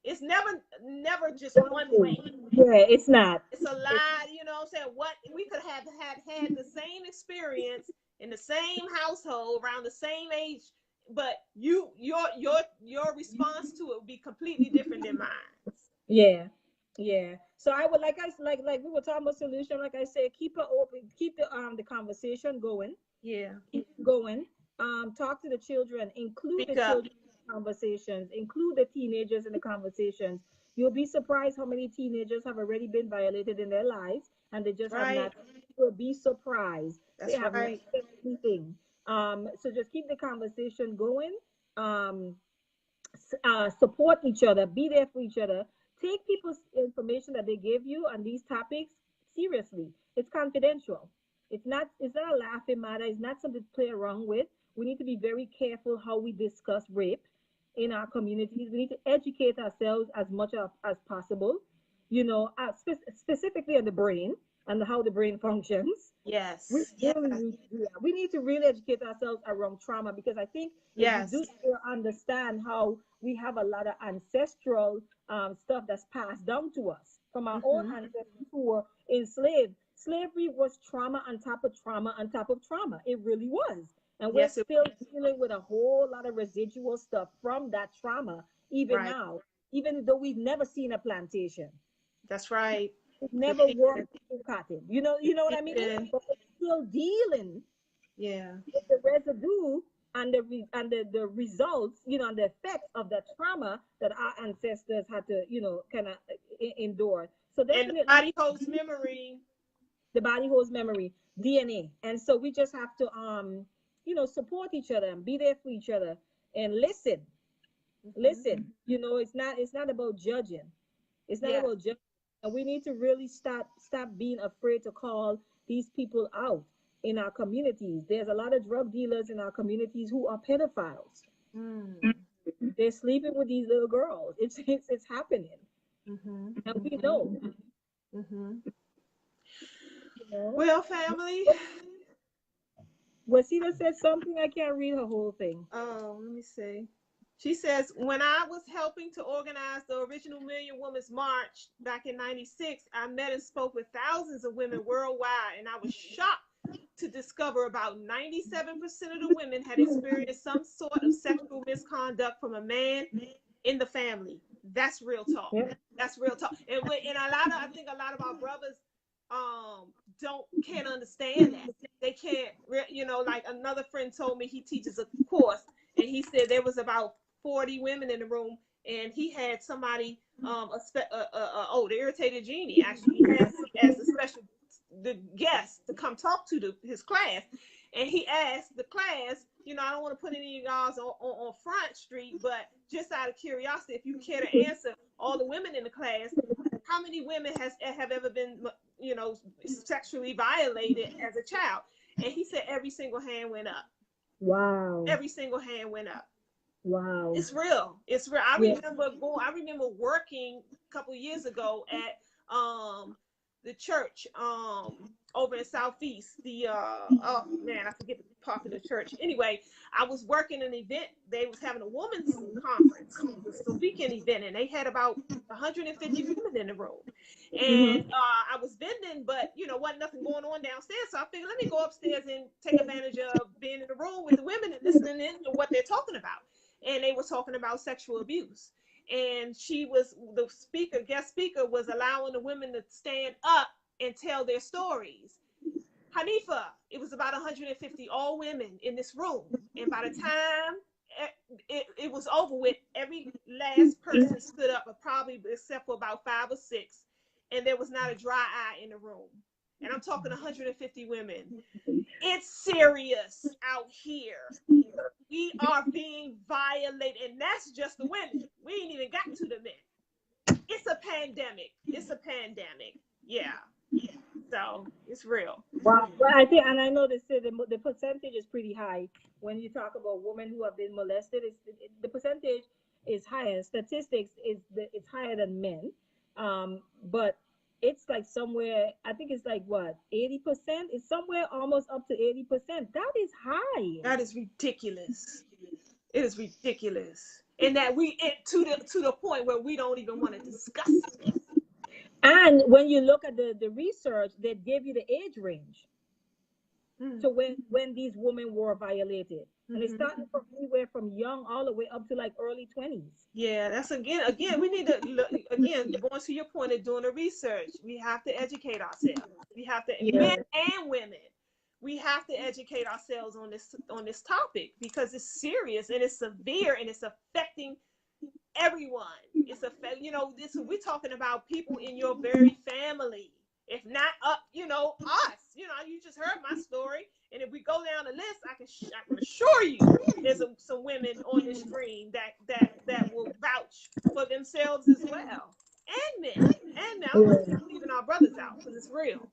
It's never just one way. Yeah, it's not. It's a lot, I'm saying. What we could have had the same experience in the same household around the same age, but your response to it would be completely different than mine. Yeah, yeah. So I would like we were talking about solution. Like I said, keep it open, keep the conversation going, Yeah. keep it going. Talk to the children, include the Speak up. children in the conversations, include the teenagers in the conversations. You'll be surprised how many teenagers have already been violated in their lives, and they just have Right. not. You'll be surprised they That's have not right. said anything. So just keep the conversation going. Um, support each other, be there for each other. Take people's information that they give you on these topics seriously. It's confidential. It's not a laughing matter. It's not something to play around with. We need to be very careful how we discuss rape in our communities. We need to educate ourselves as much as possible, specifically on the brain and how the brain functions. We Yes. really Yes. need to do that. We need to really educate ourselves around trauma, because I think if we do Yes. understand how we have a lot of ancestral stuff that's passed down to us from our own Mm-hmm. ancestors who were enslaved. Slavery was trauma on top of trauma on top of trauma. It really was. And we're Yes, it still was. dealing with a whole lot of residual stuff from that trauma, even Right. now, even though we've never seen a plantation. That's right. We've We never did. worked in cotton. You know what We I mean? did. But we're still dealing Yeah. with the residue and the results, and the effects of the trauma that our ancestors had to, kind of endure. So And the definitely body holds memory. the body holds memory, DNA. And so we just have to support each other and be there for each other and listen. Mm-hmm. Listen. It's not about judging. It's not Yeah. about judging. And we need to really stop being afraid to call these people out in our communities. There's a lot of drug dealers in our communities who are pedophiles. Mm. They're sleeping with these little girls. It's happening. Mm-hmm. And we know. Mm-hmm. You know. Well, family. Wasita said something. I can't read her whole thing. Oh, let me see. She says, when I was helping to organize the original Million Women's March back in 96, I met and spoke with thousands of women worldwide, and I was shocked to discover about 97% of the women had experienced some sort of sexual misconduct from a man in the family. That's real talk. Yeah. That's real talk. And I think a lot of our brothers don't can't understand that. They can't, like another friend told me, he teaches a course, and he said there was about 40 women in the room, and he had somebody, the irritated genie actually as a special the guest to come talk to his class, and he asked the class, I don't want to put any of y'all on Front Street, but just out of curiosity, if you care to answer, all the women in the class, how many women have ever been, sexually violated as a child? And he said every single hand went up. Wow. Every single hand went up. Wow. It's real. It's real. I Yeah. remember working a couple of years ago at the church over in Southeast. The oh man, I forget the popular church. Anyway, I was working an event. They was having a women's conference, a speaking event, and they had about 150 women in the room. And Mm-hmm. I was vending, but wasn't nothing going on downstairs. So I figured, let me go upstairs and take advantage of being in the room with the women and listening in to what they're talking about. And they were talking about sexual abuse. And the guest speaker was allowing the women to stand up and tell their stories. Hanifah, it was about 150 all women in this room. And by the time it was over with, every last person stood up, probably except for about 5 or 6. And there was not a dry eye in the room. and I'm talking 150 women. It's serious out here. We are being violated, and that's just the women. We ain't even got to the men. It's a pandemic. It's a pandemic. Yeah. So it's real. Well, I think, and I know they say the percentage is pretty high when you talk about women who have been molested. The percentage is higher. Statistics it's higher than men, but it's like somewhere. I think it's like what 80%. It's somewhere almost up to 80%. That is high. That is ridiculous. It is ridiculous, and that to the point where we don't even want to discuss it. And when you look at the research, they gave you the age range. So when these women were violated, and it's starting from anywhere from young all the way up to like early 20s. Yeah, that's again we need to look, again, going to your point of doing the research. We have to educate ourselves. We have to, men and women, we have to educate ourselves on this topic, because it's serious and it's severe and it's affecting everyone. It's this, we're talking about people in your very family, if not us. You just heard my story, and if we go down the list, I can assure you there's some women on this stream that will vouch for themselves as well, and men, and now we're leaving our brothers out because it's real.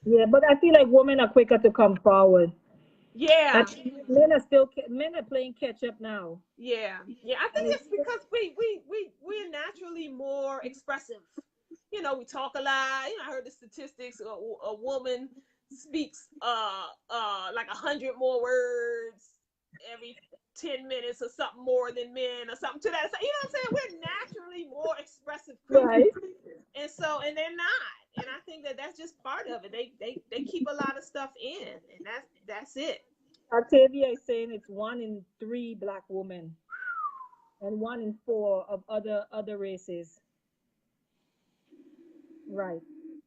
Yeah, but I feel like women are quicker to come forward. Yeah. Men are playing catch up now. Yeah. I think it's because we're naturally more expressive. We talk a lot. I heard the statistics. A woman speaks like 100 more words every 10 minutes or something more than men or something to that. So, you know what I'm saying? We're naturally more expressive creatures. Right. And they're not. And I think that's just part of it. They keep a lot of stuff in, and that's it. Octavia is saying it's 1 in 3 black women and 1 in 4 of other races. Right.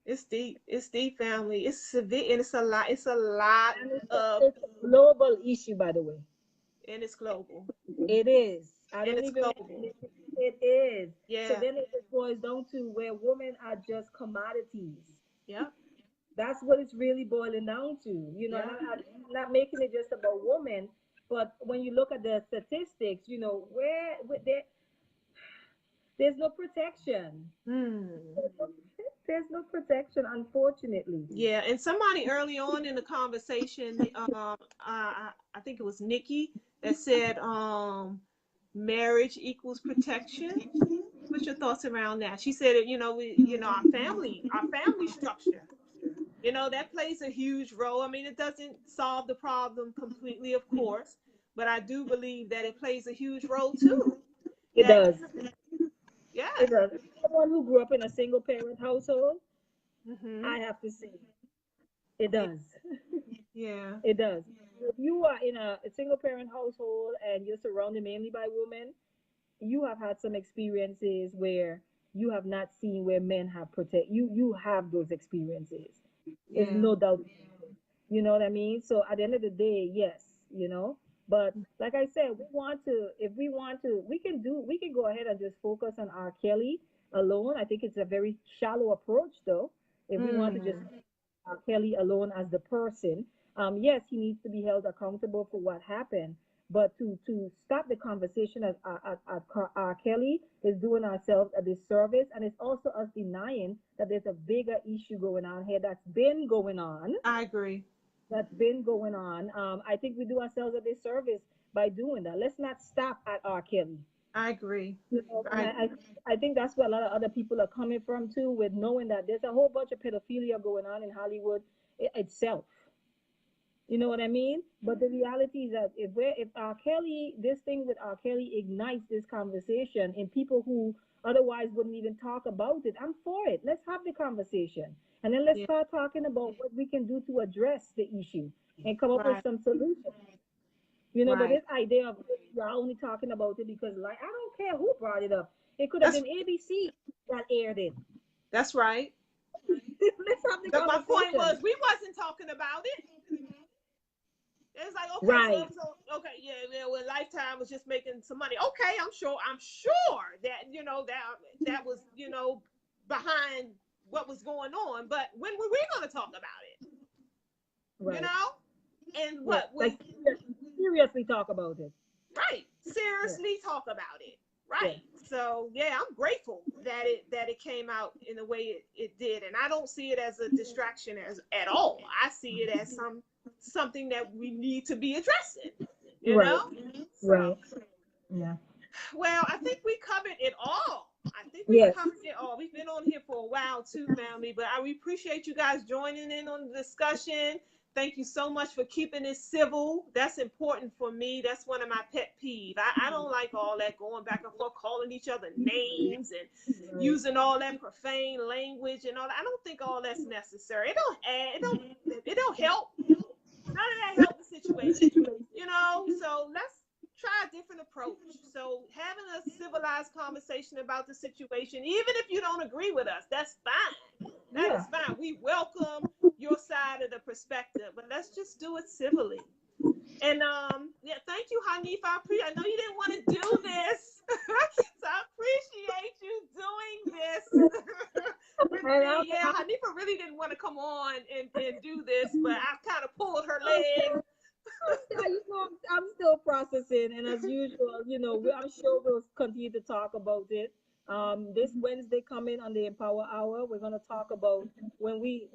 It's deep, family. It's severe, and it's a lot. It's a lot of. It's a global issue, by the way. And it's global. It is. And it's global. It is. Yeah. So then it boils down to where women are just commodities. Yeah. That's what it's really boiling down to. I'm not making it just about women, but when you look at the statistics, where there's no protection. There's no protection, unfortunately. Yeah, and somebody early on in the conversation, I think it was Nikki, that said marriage equals protection. What's your thoughts around that? She said that our family structure, that plays a huge role. I mean, it doesn't solve the problem completely, of course, but I do believe that it plays a huge role too. It does. Yeah. It does. Someone who grew up in a single parent household, I have to say, it does. Yeah. It does. If you are in a single parent household and you're surrounded mainly by women, you have had some experiences where you have not seen where men have protect you. You have those experiences. There's no doubt. You know what I mean? So at the end of the day, yes, But like I said, we can go ahead and just focus on R. Kelly alone. I think it's a very shallow approach, though. If we want to just R. Kelly alone as the person, yes, he needs to be held accountable for what happened. But to stop the conversation at R. Kelly is doing ourselves a disservice, and it's also us denying that there's a bigger issue going on here that's been going on. I agree. That's been going on. I think we do ourselves a disservice by doing that. Let's not stop at R. Kelly. I agree. I think that's where a lot of other people are coming from too, with knowing that there's a whole bunch of pedophilia going on in Hollywood itself. You know what I mean? But the reality is that if R. Kelly, this thing with R. Kelly ignites this conversation in people who otherwise wouldn't even talk about it, I'm for it. Let's have the conversation. And then let's start talking about what we can do to address the issue and come up with some solutions. But this idea of you're only talking about it because, like, I don't care who brought it up. It could have been ABC that aired it. That's right. Let's have the conversation. My point was, we wasn't talking about it. It's like, okay, when Lifetime was just making some money. Okay, I'm sure that that was behind what was going on, but when were we going to talk about it? Right. You know? And what like seriously talk about it. Right. Seriously talk about it. Right. Yeah. So yeah, I'm grateful that it came out in the way it did. And I don't see it as a distraction at all. I see it as something that we need to be addressing. You Right. know? So, Right. Yeah. well, I think we covered it all. I think we Yes. covered it all. We've been on here for a while too, family, but we appreciate you guys joining in on the discussion. Thank you so much for keeping it civil. That's important for me. That's one of my pet peeves. I don't like all that going back and forth, calling each other names and using all that profane language and all that. I don't think all that's necessary. It don't add, it don't help. None of that help the situation. You know, so let's try a different approach. So having a civilized conversation about the situation, even if you don't agree with us, that's fine. That is fine. We welcome your side of the perspective, but let's just do it civilly. And yeah, thank you, Hanifah. I know you didn't want to do this, so I appreciate you doing this. Yeah, Hanifah really didn't want to come on and do this, but I kind of pulled her leg. I'm still processing, and as usual, I'm sure we'll continue to talk about it. This Wednesday coming on the Empower Hour, we're going to talk about when we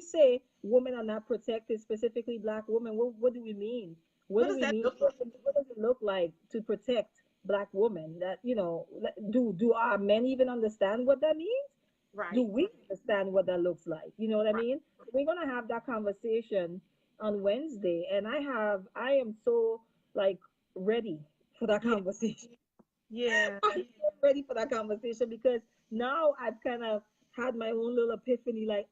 say women are not protected, specifically Black women. What do we mean? What do we mean? What does it look like to protect Black women? That do our men even understand what that means? Right. Do we understand what that looks like? You know what I mean? We're going to have that conversation on Wednesday, and I am so like ready for that conversation. Yeah. I'm so ready for that conversation because now I've kind of had my own little epiphany, like,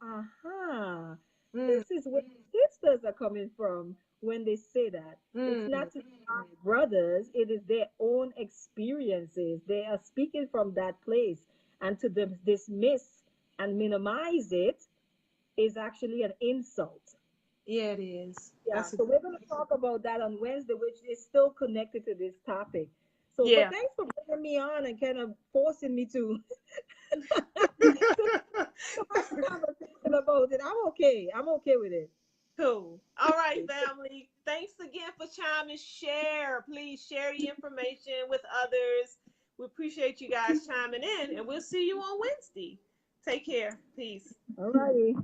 this is where sisters are coming from when they say that. It's not to our brothers, it is their own experiences. They are speaking from that place, and to dismiss and minimize it is actually an insult. Yeah, it is. Yeah, so we're going to talk about that on Wednesday, which is still connected to this topic. So, but thanks for bringing me on and kind of forcing me to have a conversation about it. I'm okay. I'm okay with it. Cool. All right, family. Thanks again for chiming. Share. Please share the information with others. We appreciate you guys chiming in, and we'll see you on Wednesday. Take care. Peace. All righty.